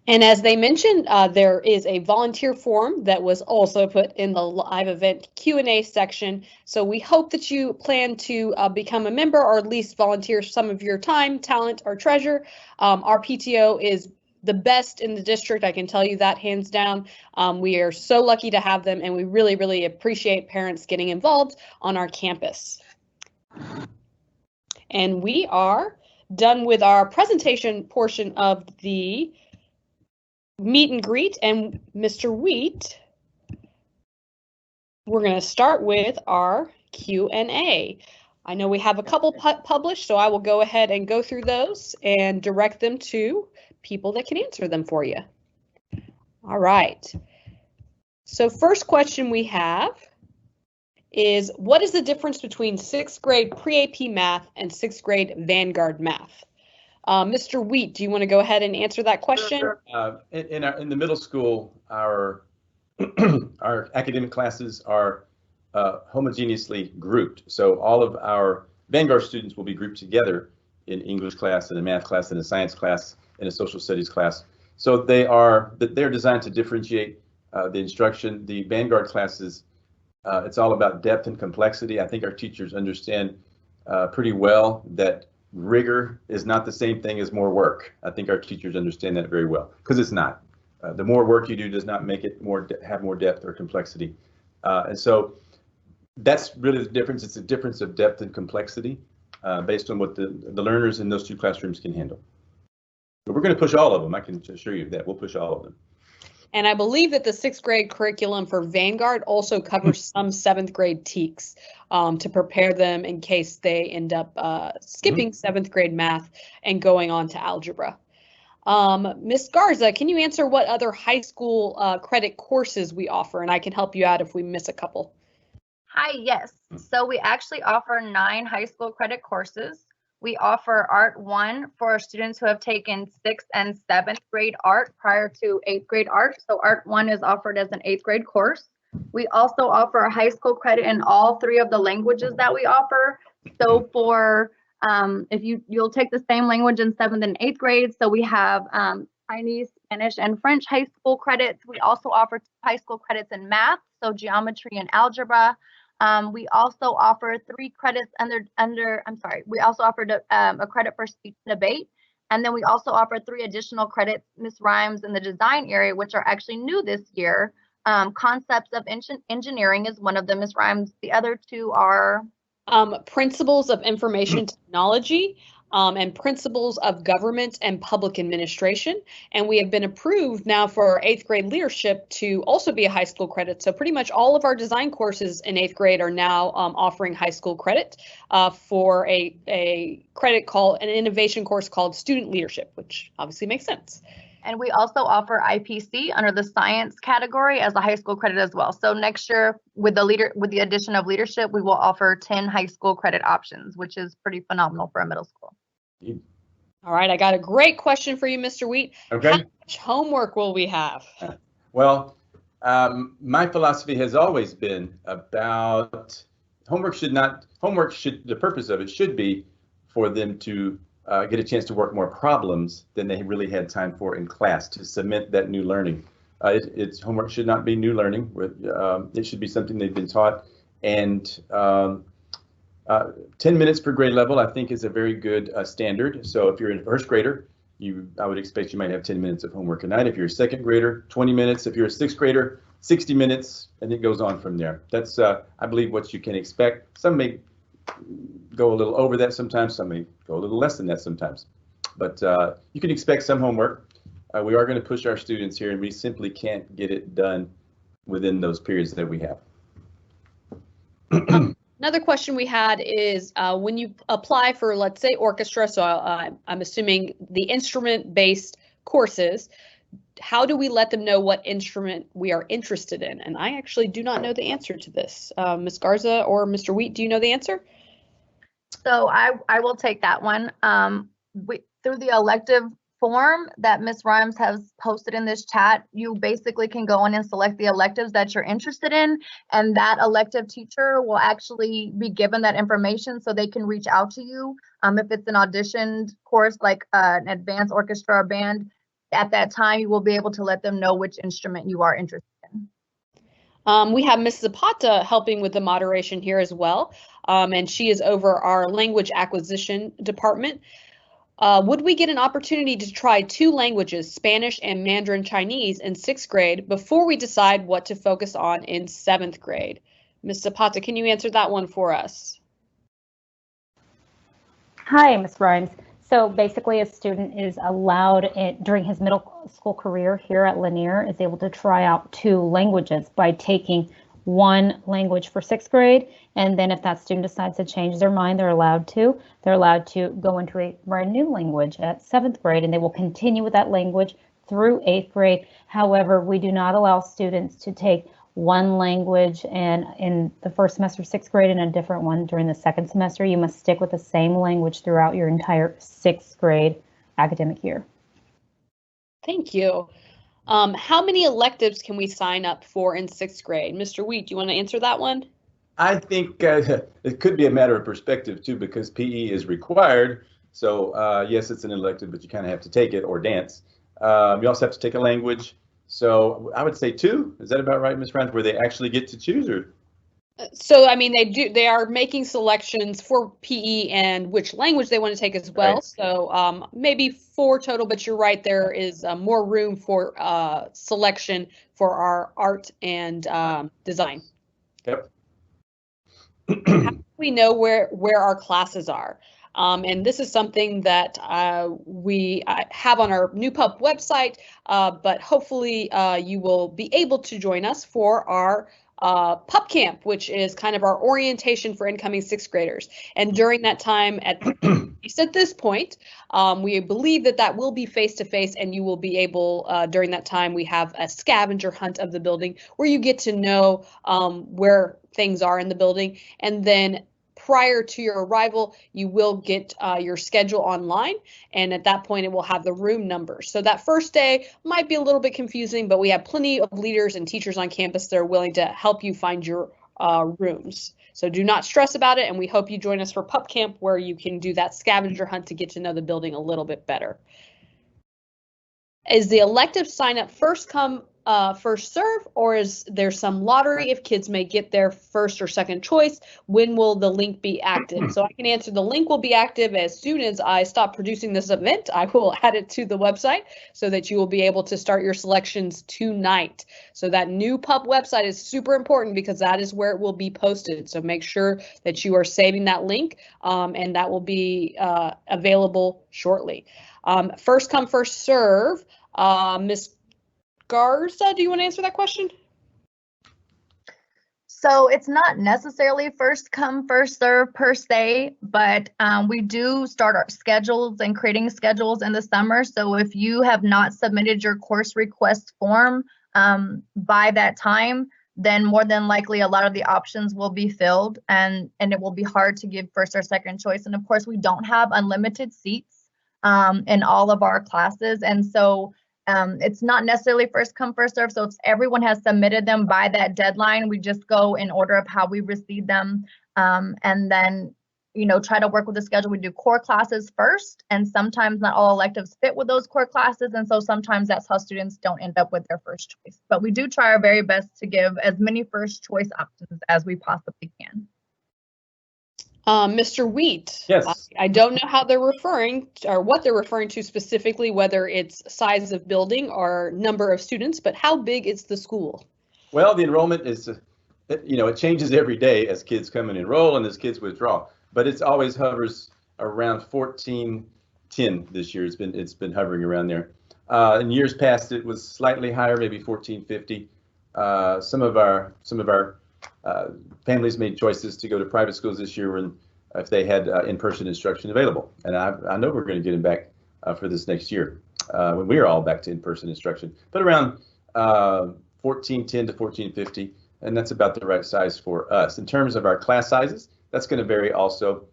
And as they mentioned, there is a volunteer form that was also put in the live event Q&A section. So we hope that you plan to become a member, or at least volunteer some of your time, talent, or treasure. Our PTO is the best in the district. I can tell you that hands down. We are so lucky to have them, and we really, really appreciate parents getting involved on our campus. And we are done with our presentation portion of the meet and greet. And Mr. Wheat, we're going to start with our Q&A. I know we have a couple published, so I will go ahead and go through those and direct them to people that can answer them for you. All right. So first question we have is, what is the difference between 6th grade pre-AP math and 6th grade Vanguard math? Mr. Wheat, do you want to go ahead and answer that question? Sure. In the middle school, our our academic classes are homogeneously grouped. So all of our Vanguard students will be grouped together in English class, in a math class, in a science class, in a social studies class. So they're designed to differentiate the instruction. The Vanguard classes, it's all about depth and complexity. I think our teachers understand pretty well that rigor is not the same thing as more work. I think our teachers understand that very well, because it's not. The more work you do does not make it have more depth or complexity. And so that's really the difference. It's a difference of depth and complexity based on what the learners in those two classrooms can handle. But we're going to push all of them. I can assure you that we'll push all of them. And I believe that the 6th grade curriculum for Vanguard also covers some 7th grade TEKS to prepare them in case they end up skipping 7th grade math and going on to algebra. Ms. Garza, can you answer what other high school credit courses we offer? And I can help you out if we miss a couple. Hi, yes. So we actually offer 9 high school credit courses. We offer Art 1 for students who have taken 6th and 7th grade art prior to 8th grade art. So Art 1 is offered as an 8th grade course. We also offer a high school credit in all 3 of the languages that we offer. So for if you'll take the same language in 7th and 8th grade. So we have Chinese, Spanish, and French high school credits. We also offer 2 high school credits in math, so geometry and algebra. We also offer 3 credits we also offered a credit for speech and debate. And then we also offer 3 additional credits, Ms. Rhymes, in the design area, which are actually new this year. Concepts of engineering is one of them, Ms. Rhymes. The other 2 are Principles of Information Technology and Principles of Government and Public Administration. And we have been approved now for 8th grade leadership to also be a high school credit. So pretty much all of our design courses in 8th grade are now offering high school credit for a credit called an innovation course called Student Leadership, which obviously makes sense. And we also offer IPC under the science category as a high school credit as well. So next year, with the addition of leadership, we will offer 10 high school credit options, which is pretty phenomenal for a middle school. All right, I got a great question for you, Mr. Wheat. Okay. How much homework will we have? Well, my philosophy has always been about the purpose of it should be for them to get a chance to work more problems than they really had time for in class to cement that new learning. It's homework should not be new learning. It should be something they've been taught. And 10 minutes per grade level, I think, is a very good standard. So if you're a first grader, I would expect you might have 10 minutes of homework a night. If you're a second grader, 20 minutes. If you're a 6th grader, 60 minutes, and it goes on from there. That's, I believe, what you can expect. Some may go a little over that sometimes, some may go a little less than that sometimes. But you can expect some homework. We are going to push our students here, and we simply can't get it done within those periods that we have. Another question we had is when you apply for, let's say, orchestra, so I'm assuming the instrument-based courses, how do we let them know what instrument we are interested in? And I actually do not know the answer to this. Ms. Garza or Mr. Wheat, do you know the answer? So I will take that one. Through the elective form that Ms. Rhymes has posted in this chat, you basically can go in and select the electives that you're interested in, and that elective teacher will actually be given that information so they can reach out to you. If it's an auditioned course like an advanced orchestra or band, at that time you will be able to let them know which instrument you are interested in. We have Ms. Zapata helping with the moderation here as well, and she is over our language acquisition department. Would we get an opportunity to try 2 languages, Spanish and Mandarin Chinese, in 6th grade before we decide what to focus on in 7th grade? Ms. Zapata, can you answer that one for us? Hi, Ms. Rhymes. So basically, a student is allowed during his middle school career here at Lanier is able to try out 2 languages by taking 1 language for 6th grade, and then if that student decides to change their mind, they're allowed to go into a brand new language at 7th grade, and they will continue with that language through 8th grade. However, we do not allow students to take 1 language and in the first semester of 6th grade and a different one during the 2nd semester. You must stick with the same language throughout your entire 6th grade academic year. Thank you. How many electives can we sign up for in 6th grade? Mr. Wheat, do you want to answer that one? I think it could be a matter of perspective too, because PE is required. So yes, it's an elective, but you kind of have to take it, or dance. You also have to take a language. So I would say 2. Is that about right, Ms. Franz, where they actually get to choose? Or? So I mean, they are making selections for PE and which language they want to take as well. Right. So maybe 4 total, but you're right, there is more room for selection for our art and design. Yep. How do we know where our classes are? And this is something that we have on our New Pup website, but hopefully you will be able to join us for our Pup Camp, which is kind of our orientation for incoming 6th graders. And during that time, at this point, we believe that will be face-to-face, and you will be able, during that time, we have a scavenger hunt of the building where you get to know where things are in the building. And then prior to your arrival, you will get your schedule online, and at that point it will have the room numbers. So that first day might be a little bit confusing, but we have plenty of leaders and teachers on campus that are willing to help you find your rooms. So do not stress about it, and we hope you join us for Pup Camp, where you can do that scavenger hunt to get to know the building a little bit better. Is the elective sign up first come, first serve, or is there some lottery if kids may get their first or second choice? When will the link be active? So I can answer, the link will be active as soon as I stop producing this event. I will add it to the website so that you will be able to start your selections tonight. So that New Pup website is super important because that is where it will be posted. So make sure that you are saving that link, and that will be available shortly. First come, first serve. Ms. Garza, do you want to answer that question? So it's not necessarily first come, first serve per se, but we do start our schedules and creating schedules in the summer. So if you have not submitted your course request form by that time, then more than likely a lot of the options will be filled, and it will be hard to give first or second choice. And of course, we don't have unlimited seats in all of our classes. And so it's not necessarily first come, first serve. So if everyone has submitted them by that deadline, we just go in order of how we receive them. And then, try to work with the schedule. We do core classes first, and sometimes not all electives fit with those core classes. And so sometimes that's how students don't end up with their first choice. But we do try our very best to give as many first choice options as we possibly can. Mr. Wheat, yes. I don't know how they're referring or what they're referring to specifically, whether it's size of building or number of students, but how big is the school? Well, the enrollment is, it changes every day as kids come and enroll and as kids withdraw, but it's always hovers around 1410 this year. It's been hovering around there. In years past, it was slightly higher, maybe 1450. Some of our families made choices to go to private schools this year when if they had in-person instruction available. And I know we're going to get them back for this next year when we are all back to in-person instruction. But around 1410 to 1450, and that's about the right size for us. In terms of our class sizes, that's going to vary also.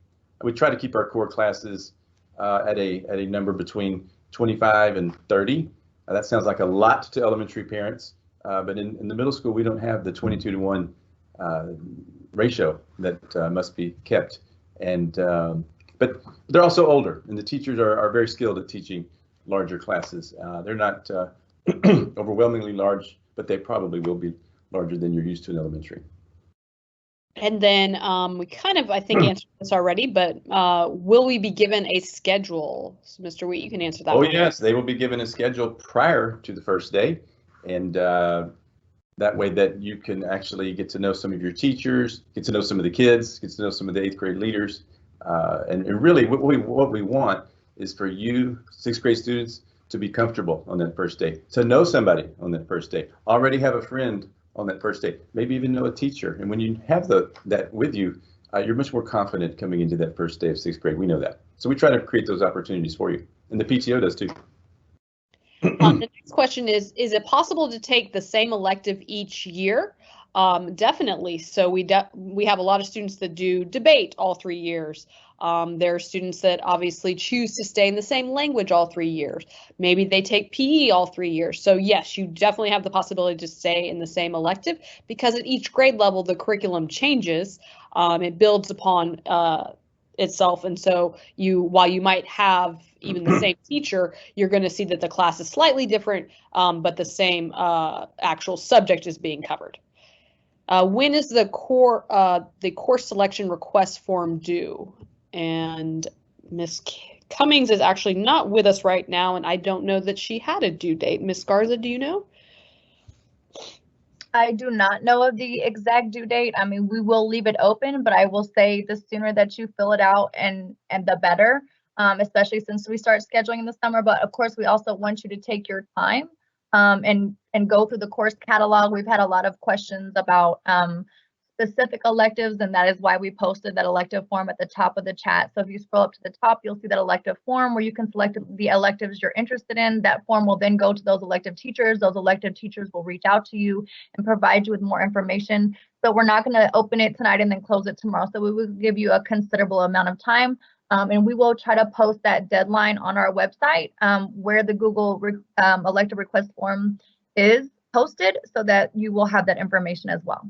We try to keep our core classes at a number between 25 and 30. That sounds like a lot to elementary parents, but in the middle school, we don't have the 22-to-1 ratio that must be kept. And but they're also older, and the teachers are very skilled at teaching larger classes. They're not overwhelmingly large, but they probably will be larger than you're used to in elementary. And then we kind of, I think, answered this already, but will we be given a schedule? So Mr. Wheat, you can answer that Oh, one. yes, they will be given a schedule prior to the first day. And that way that you can actually get to know some of your teachers, get to know some of the kids, get to know some of the 8th grade leaders. And really what we want is for you, 6th grade students, to be comfortable on that first day, to know somebody on that first day, already have a friend on that first day, maybe even know a teacher. And when you have that with you, you're much more confident coming into that first day of 6th grade. We know that. So we try to create those opportunities for you. And the PTO does too. The next question is it possible to take the same elective each year? Definitely. So we have a lot of students that do debate all 3 years. There are students that obviously choose to stay in the same language all 3 years. Maybe they take PE all 3 years. So yes, you definitely have the possibility to stay in the same elective because at each grade level, the curriculum changes. It builds upon itself. And so while you might have even the same teacher, you're going to see that the class is slightly different, but the same actual subject is being covered. When is the course selection request form due? And Miss Cummings is actually not with us right now, and I don't know that she had a due date. Miss Garza, do you know? I do not know of the exact due date. I mean, we will leave it open, but I will say the sooner that you fill it out and the better, especially since we start scheduling in the summer. But of course, we also want you to take your time and go through the course catalog. We've had a lot of questions about specific electives, and that is why we posted that elective form at the top of the chat. So if you scroll up to the top, you'll see that elective form where you can select the electives you're interested in. That form will then go to those elective teachers. Those elective teachers will reach out to you and provide you with more information. So we're not going to open it tonight and then close it tomorrow. So we will give you a considerable amount of time. And we will try to post that deadline on our website where the Google elective request form is posted so that you will have that information as well.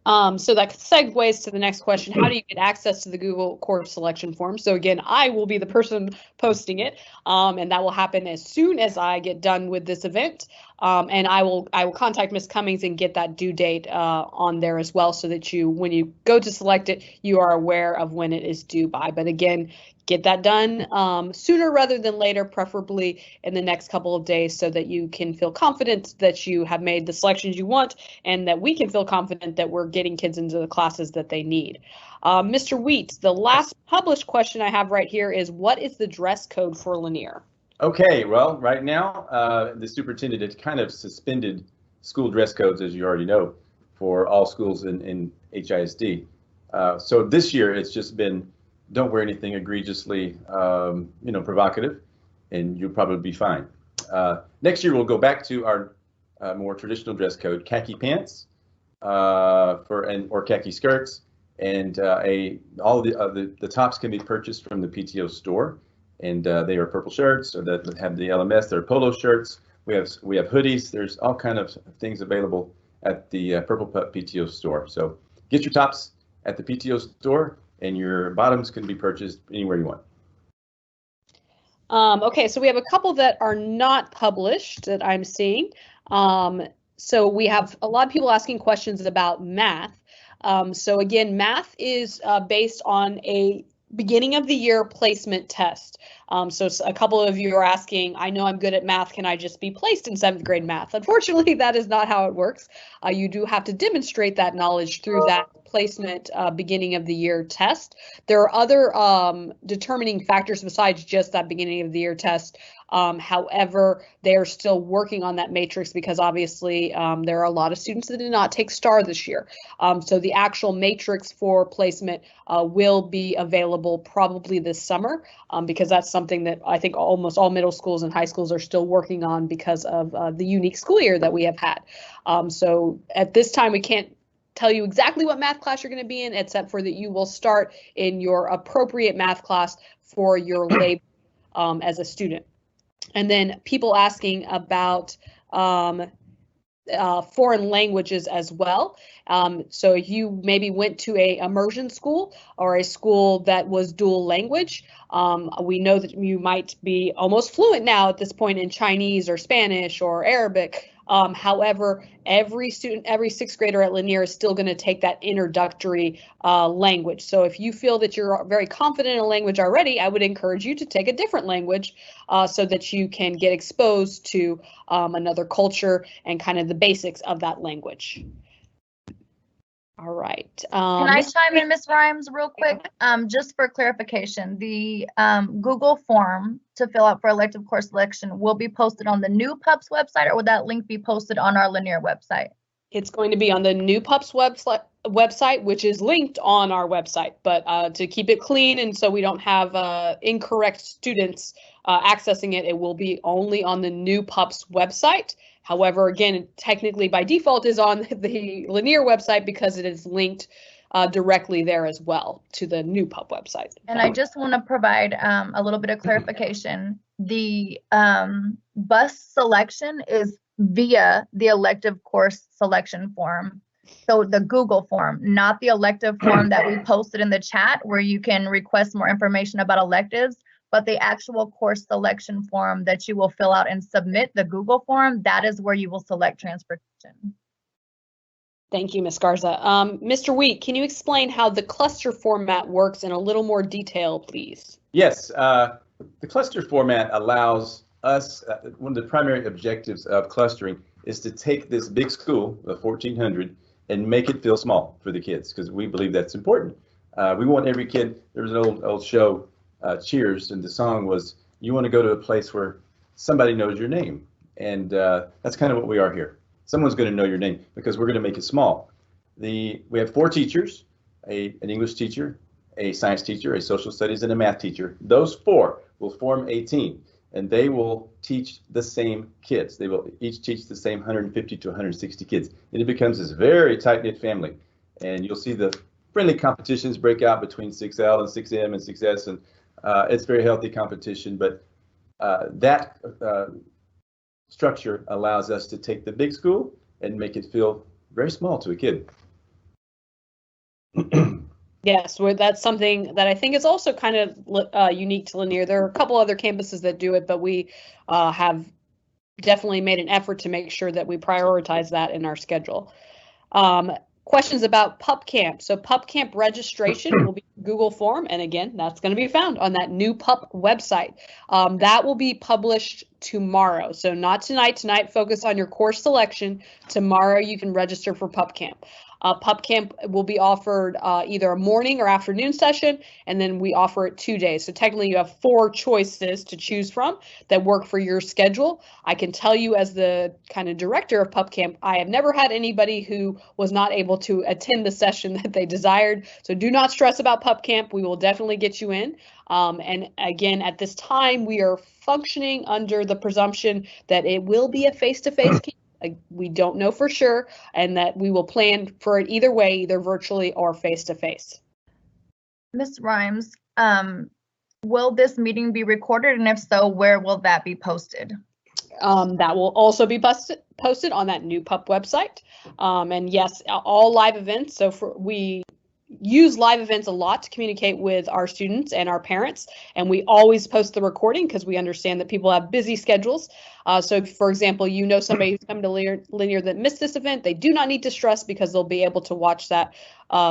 So that segues to the next question. How do you get access to the Google course selection form? So again, I will be the person posting it, and that will happen as soon as I get done with this event. And I will contact Ms. Cummings and get that due date on there as well, so that when you go to select it, you are aware of when it is due by. But again, get that done sooner rather than later, preferably in the next couple of days, so that you can feel confident that you have made the selections you want, and that we can feel confident that we're getting kids into the classes that they need. Mr. Wheat, the last published question I have right here is, what is the dress code for Lanier? Okay, well, right now, the superintendent has kind of suspended school dress codes, as you already know, for all schools in HISD. So this year, it's just been, don't wear anything egregiously, provocative, and you'll probably be fine. Next year, we'll go back to our more traditional dress code: khaki pants or khaki skirts, and all the tops can be purchased from the PTO store, and they are purple shirts, or that have the LMS. They're polo shirts. We have hoodies. There's all kind of things available at the Purple Pup PTO store. So get your tops at the PTO store, and your bottoms can be purchased anywhere you want. Okay, so we have a couple that are not published that I'm seeing. So we have a lot of people asking questions about math. So again, math is based on a beginning of the year placement test. So a couple of you are asking, I know I'm good at math, can I just be placed in 7th grade math? Unfortunately, that is not how it works. You do have to demonstrate that knowledge through that placement beginning of the year test. There are other determining factors besides just that beginning of the year test. However, they are still working on that matrix because obviously there are a lot of students that did not take STAR this year. So the actual matrix for placement will be available probably this summer because that's something that I think almost all middle schools and high schools are still working on because of the unique school year that we have had. So at this time, we can't tell you exactly what math class you're going to be in, except for that you will start in your appropriate math class for your label as a student. And then people asking about foreign languages as well. So if you maybe went to a immersion school or a school that was dual language, we know that you might be almost fluent now at this point in Chinese or Spanish or Arabic. However, every sixth grader at Lanier is still going to take that introductory language. So if you feel that you're very confident in a language already, I would encourage you to take a different language so that you can get exposed to another culture and kind of the basics of that language. All right. Can I chime in, Ms. Rhymes, real quick? Just for clarification, the Google form to fill out for elective course selection will be posted on the new PUPS website, or will that link be posted on our Lanier website? It's going to be on the new PUPS website, which is linked on our website. But to keep it clean and so we don't have incorrect students accessing it, it will be only on the new PUPS website. However, again, technically by default is on the Lanier website because it is linked directly there as well to the new PUP website. And I just want to provide a little bit of clarification. The bus selection is via the elective course selection form. So the Google form, not the elective form that we posted in the chat where you can request more information about electives, but the actual course selection form that you will fill out and submit, the Google form, that is where you will select transportation. Thank you, Ms. Garza. Mr. Wheat, can you explain how the cluster format works in a little more detail, please? Yes, the cluster format allows us, one of the primary objectives of clustering is to take this big school of 1,400 and make it feel small for the kids, because we believe that's important. We want every kid, there was an old show, Cheers, and the song was, you want to go to a place where somebody knows your name. And that's kind of what we are here. Someone's going to know your name because we're going to make it small. We have 4 teachers, an English teacher, a science teacher, a social studies, and a math teacher. Those 4 will form a team, and they will teach the same kids. They will each teach the same 150 to 160 kids. And it becomes this very tight-knit family. And you'll see the friendly competitions break out between 6L and 6M and 6S, and it's very healthy competition, but that structure allows us to take the big school and make it feel very small to a kid. Yes, that's something that I think is also kind of unique to Lanier. There are a couple other campuses that do it, but we have definitely made an effort to make sure that we prioritize that in our schedule. Questions about Pup Camp. So Pup Camp registration will be Google form, and again, that's going to be found on that new Pup website. That will be published tomorrow. So not tonight. Tonight, focus on your course selection. Tomorrow, you can register for Pup Camp. Pup Camp will be offered either a morning or afternoon session, and then we offer it 2 days. So technically you have 4 choices to choose from that work for your schedule. I can tell you as the kind of director of Pup Camp, I have never had anybody who was not able to attend the session that they desired. So do not stress about Pup Camp. We will definitely get you in. And again, at this time, we are functioning under the presumption that it will be a face-to-face camp. We don't know for sure, and that we will plan for it either way, either virtually or face-to-face. Ms. Rhymes, will this meeting be recorded, and if so, where will that be posted? That will also be posted on that new PUP website. And yes, all live events. So we use live events a lot to communicate with our students and our parents, and we always post the recording because we understand that people have busy schedules. So for example, you know somebody who's coming to Lanier that missed this event, they do not need to stress because they'll be able to watch that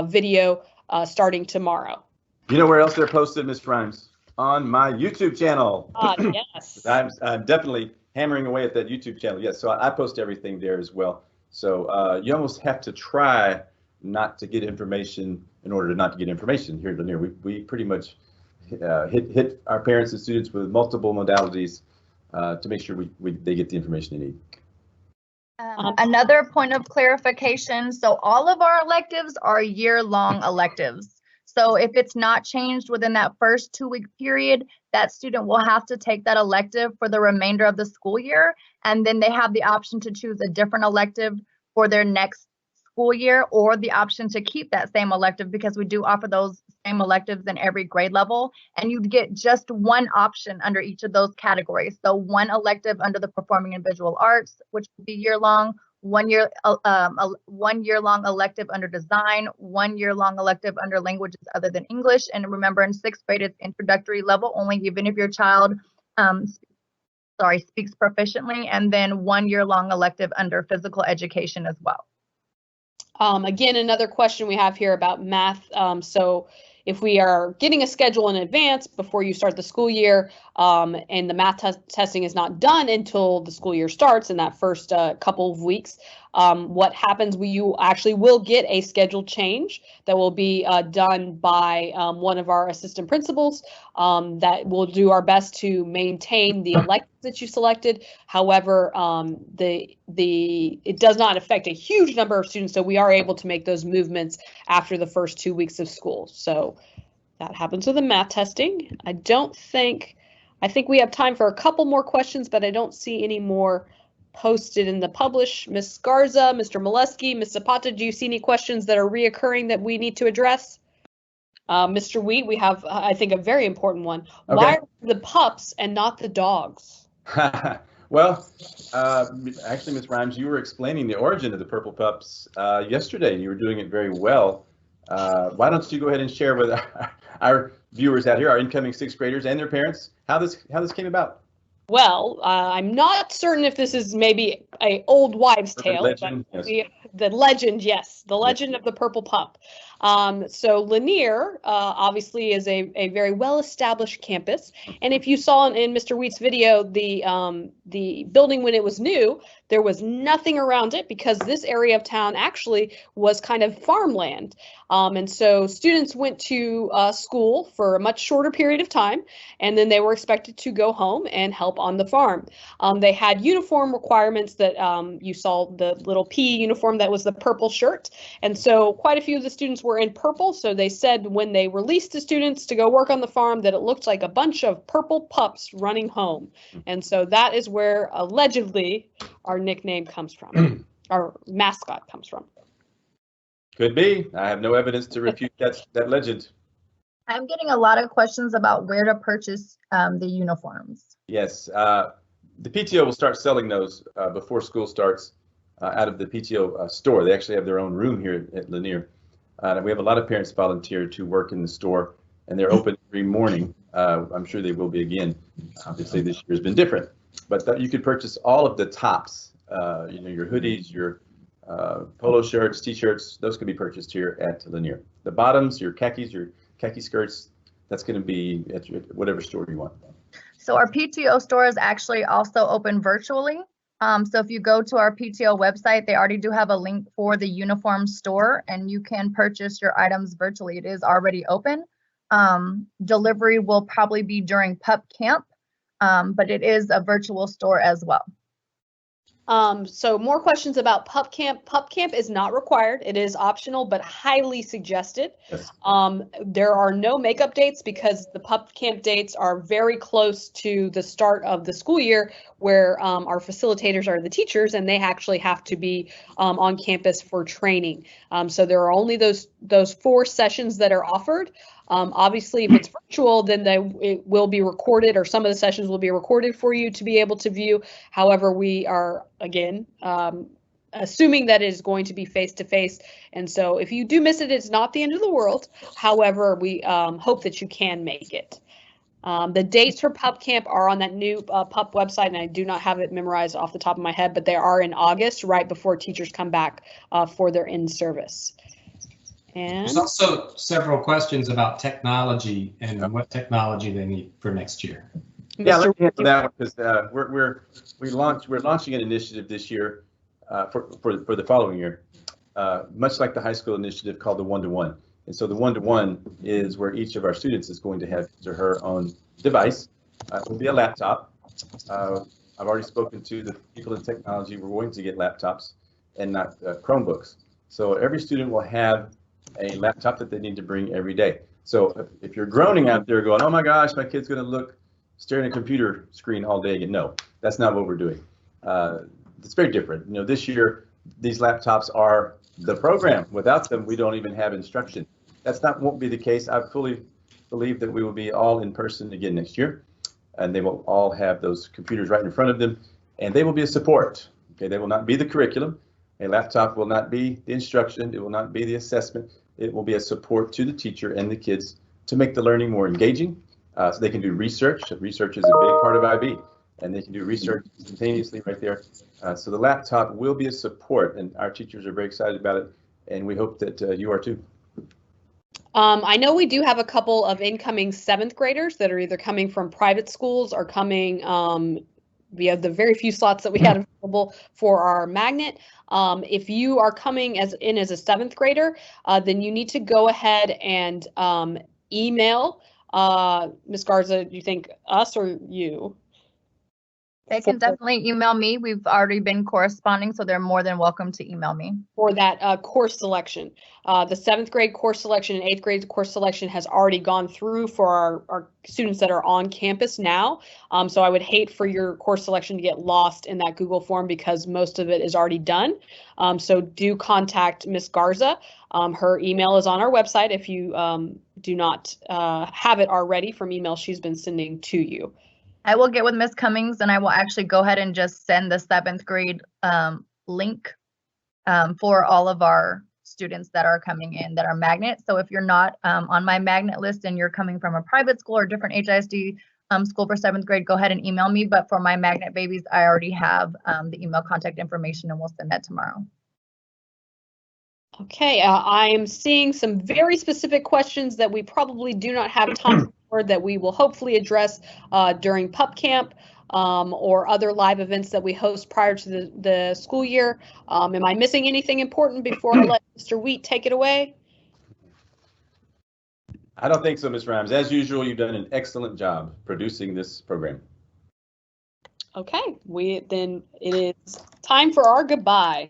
video starting tomorrow. You know where else they're posted, Ms. Rhymes? On my YouTube channel. Yes. I'm definitely hammering away at that YouTube channel. Yes, so I post everything there as well. So you almost have to try not to get information in order to not to get information here at Lanier. We pretty much hit our parents and students with multiple modalities to make sure they get the information they need. Another point of clarification, so all of our electives are year-long electives. So if it's not changed within that first 2-week period, that student will have to take that elective for the remainder of the school year, and then they have the option to choose a different elective for their next school year, or the option to keep that same elective, because we do offer those same electives in every grade level, and you'd get just one option under each of those categories. So one elective under the performing and visual arts, which would be year-long, 1 year, 1 year-long elective under design, 1 year-long elective under languages other than English. And remember, in 6th grade, it's introductory level only, even if your child speaks proficiently, and then 1 year-long elective under physical education as well. Again, another question we have here about math. So if we are getting a schedule in advance before you start the school year, and the math testing is not done until the school year starts in that first couple of weeks, what happens? You actually will get a schedule change that will be done by one of our assistant principals that will do our best to maintain the electives that you selected. However, it does not affect a huge number of students, so we are able to make those movements after the first 2 weeks of school. So that happens with the math testing. I think we have time for a couple more questions, but I don't see any more posted in the publish. Ms. Garza, Mr. Molesky, Ms. Zapata, do you see any questions that are reoccurring that we need to address? Mr. Wheat, we have, I think, a very important one. Okay. Why are the pups and not the dogs? Well, actually, Ms. Rhymes, you were explaining the origin of the purple pups yesterday, and you were doing it very well. Why don't you go ahead and share with our viewers out here, our incoming 6th graders and their parents, how this came about? Well, I'm not certain if this is maybe an old wives' tale. Legend, but yes. The legend, yes, the legend of the purple pup. So Lanier obviously is a very well-established campus, and if you saw in Mr. Wheat's video, the building when it was new, there was nothing around it because this area of town actually was kind of farmland. And so students went to school for a much shorter period of time, and then they were expected to go home and help on the farm. They had uniform requirements that you saw the little P uniform that was the purple shirt. And so quite a few of the students were in purple. So they said when they released the students to go work on the farm that it looked like a bunch of purple pups running home. And so that is where allegedly our nickname comes from, our mascot comes from. Could be. I have no evidence to refute that legend. I'm getting a lot of questions about where to purchase the uniforms. Yes, the PTO will start selling those before school starts out of the PTO store. They actually have their own room here at Lanier. We have a lot of parents volunteer to work in the store, and they're open every morning. I'm sure they will be again. Obviously, this year has been different, but you could purchase all of the tops. Your hoodies, your polo shirts, t-shirts, those can be purchased here at Lanier. The bottoms, your khaki skirts, that's going to be at whatever store you want. So our PTO store is actually also open virtually. So if you go to our PTO website, they already do have a link for the uniform store, and you can purchase your items virtually. It is already open. Delivery will probably be during pup camp, but it is a virtual store as well. So more questions about pup camp. Pup camp is not required. It is optional, but highly suggested. Yes. There are no makeup dates because the pup camp dates are very close to the start of the school year, where our facilitators are the teachers, and they actually have to be on campus for training. So there are only those 4 sessions that are offered. Obviously, if it's virtual, then it will be recorded, or some of the sessions will be recorded for you to be able to view. However, we are, again, assuming that it is going to be face-to-face. And so if you do miss it, it's not the end of the world. However, we hope that you can make it. The dates for pup camp are on that new pup website, and I do not have it memorized off the top of my head, but they are in August, right before teachers come back for their in-service. And there's also several questions about technology and what technology they need for next year. Yeah, let me answer that one, because we're launching an initiative this year for the following year, much like the high school initiative called the one-to-one. And so the one-to-one is where each of our students is going to have his or her own device. It will be a laptop. I've already spoken to the people in technology. We're going to get laptops and not Chromebooks. So every student will have a laptop that they need to bring every day. So if you're groaning out there going, oh my gosh, my kid's going to staring at a computer screen all day again. No, that's not what we're doing. It's very different. This year, these laptops are the program. Without them, we don't even have instruction. Won't be the case. I fully believe that we will be all in person again next year, and they will all have those computers right in front of them, and they will be a support. Okay, they will not be the curriculum. A laptop will not be the instruction. It will not be the assessment. It will be a support to the teacher and the kids to make the learning more engaging, so they can do research. Research is a big part of IB. and they can do research instantaneously right there. So the laptop will be a support, and our teachers are very excited about it, and we hope that you are too. I know we do have a couple of incoming 7th graders that are either coming from private schools or coming via the very few slots that we had available for our magnet. If you are coming as a 7th grader, then you need to go ahead and email Ms. Garza. Do you think us or you? They can definitely email me. We've already been corresponding, so they're more than welcome to email me. For that course selection. The 7th grade course selection and 8th grade course selection has already gone through for our students that are on campus now. So I would hate for your course selection to get lost in that Google form because most of it is already done. So do contact Ms. Garza. Her email is on our website if you do not have it already from email she's been sending to you. I will get with Ms. Cummings and I will actually go ahead and just send the 7th grade link for all of our students that are coming in that are magnet. So if you're not on my magnet list and you're coming from a private school or different HISD school for 7th grade, go ahead and email me. But for my magnet babies, I already have the email contact information and we'll send that tomorrow. Okay, I am seeing some very specific questions that we probably do not have time for that we will hopefully address during Pup Camp or other live events that we host prior to the school year. Am I missing anything important before I let Mr. Wheat take it away? I don't think so, Ms. Rhymes. As usual, you've done an excellent job producing this program. Okay, then it is time for our goodbye.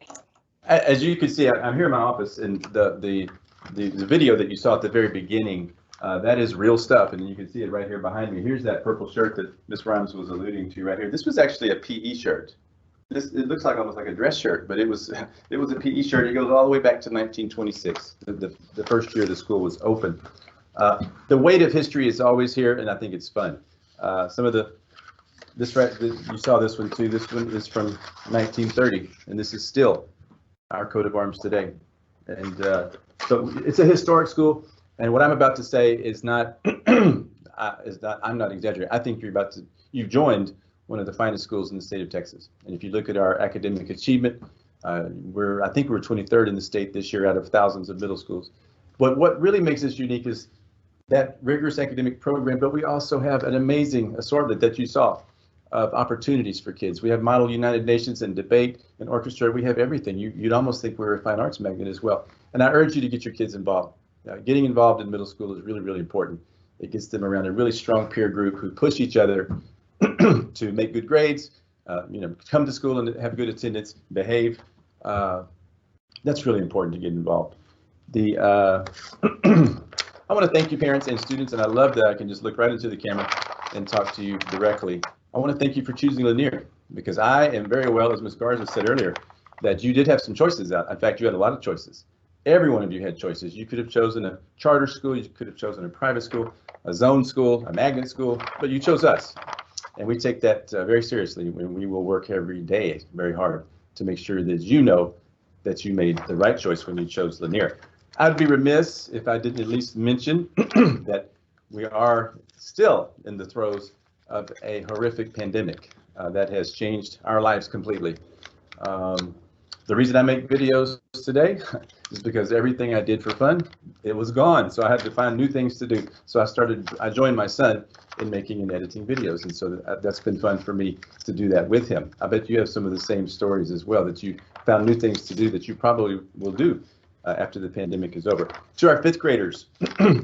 As you can see, I'm here in my office, and the video that you saw at the very beginning, that is real stuff, and you can see it right here behind me. Here's that purple shirt that Ms. Rhymes was alluding to right here. This was actually a PE shirt. It looks like almost like a dress shirt, but it was a PE shirt. It goes all the way back to 1926, the first year the school was open. The weight of history is always here, and I think it's fun. You saw this one too. This one is from 1930, and this is still our coat of arms today. And so it's a historic school, and what I'm about to say is not I'm not exaggerating. I think you've joined one of the finest schools in the state of Texas. And if you look at our academic achievement, I think we're 23rd in the state this year out of thousands of middle schools. But what really makes us unique is that rigorous academic program, but we also have an amazing assortment that you saw of opportunities for kids. We have Model United Nations and debate and orchestra. We have everything. You'd almost think we're a fine arts magnet as well. And I urge you to get your kids involved. Getting involved in middle school is really, really important. It gets them around a really strong peer group who push each other to make good grades, come to school and have good attendance, behave. That's really important to get involved. I want to thank you, parents and students, and I love that I can just look right into the camera and talk to you directly. I want to thank you for choosing Lanier, because I am very well, as Ms. Garza said earlier, that you did have some choices out. In fact, you had a lot of choices. Every one of you had choices. You could have chosen a charter school, you could have chosen a private school, a zone school, a magnet school, but you chose us. And we take that very seriously. We will work every day very hard to make sure that you know that you made the right choice when you chose Lanier. I'd be remiss if I didn't at least mention that we are still in the throes of a horrific pandemic that has changed our lives completely. The reason I make videos today is because everything I did for fun, it was gone. So I had to find new things to do. So I joined my son in making and editing videos. And so that's been fun for me to do that with him. I bet you have some of the same stories as well, that you found new things to do that you probably will do after the pandemic is over. To our 5th graders,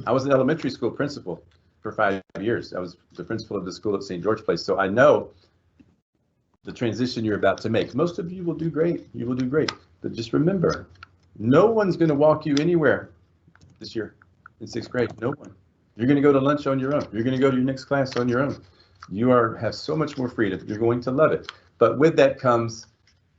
I was an elementary school principal for 5 years. I was the principal of the school at St. George Place. So I know the transition you're about to make. Most of you will do great. You will do great. But just remember, no one's going to walk you anywhere this year in 6th grade. No one. You're going to go to lunch on your own. You're going to go to your next class on your own. You have so much more freedom. You're going to love it. But with that comes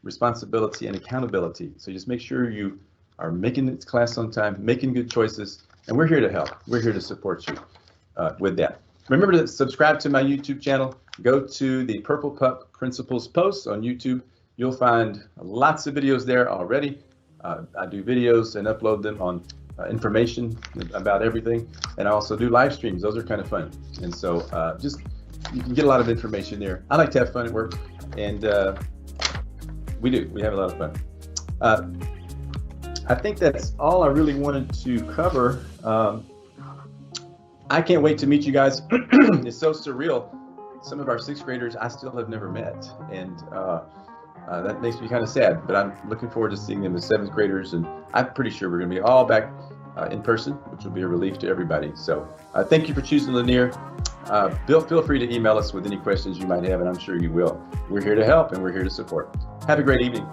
responsibility and accountability. So just make sure you are making this class on time, making good choices, and we're here to help. We're here to support you with that. Remember to subscribe to my YouTube channel. Go to the Purple Pup Principals posts on YouTube. You'll find lots of videos there already. I do videos and upload them on information about everything. And I also do live streams. Those are kind of fun. And so just you can get a lot of information there. I like to have fun at work, and we do. We have a lot of fun. I think that's all I really wanted to cover. I can't wait to meet you guys. It's so surreal. Some of our sixth graders I still have never met, and that makes me kind of sad, but I'm looking forward to seeing them as seventh graders, and I'm pretty sure we're going to be all back in person, which will be a relief to everybody. So thank you for choosing Lanier. Feel free to email us with any questions you might have, and I'm sure you will. We're here to help, and we're here to support. Have a great evening.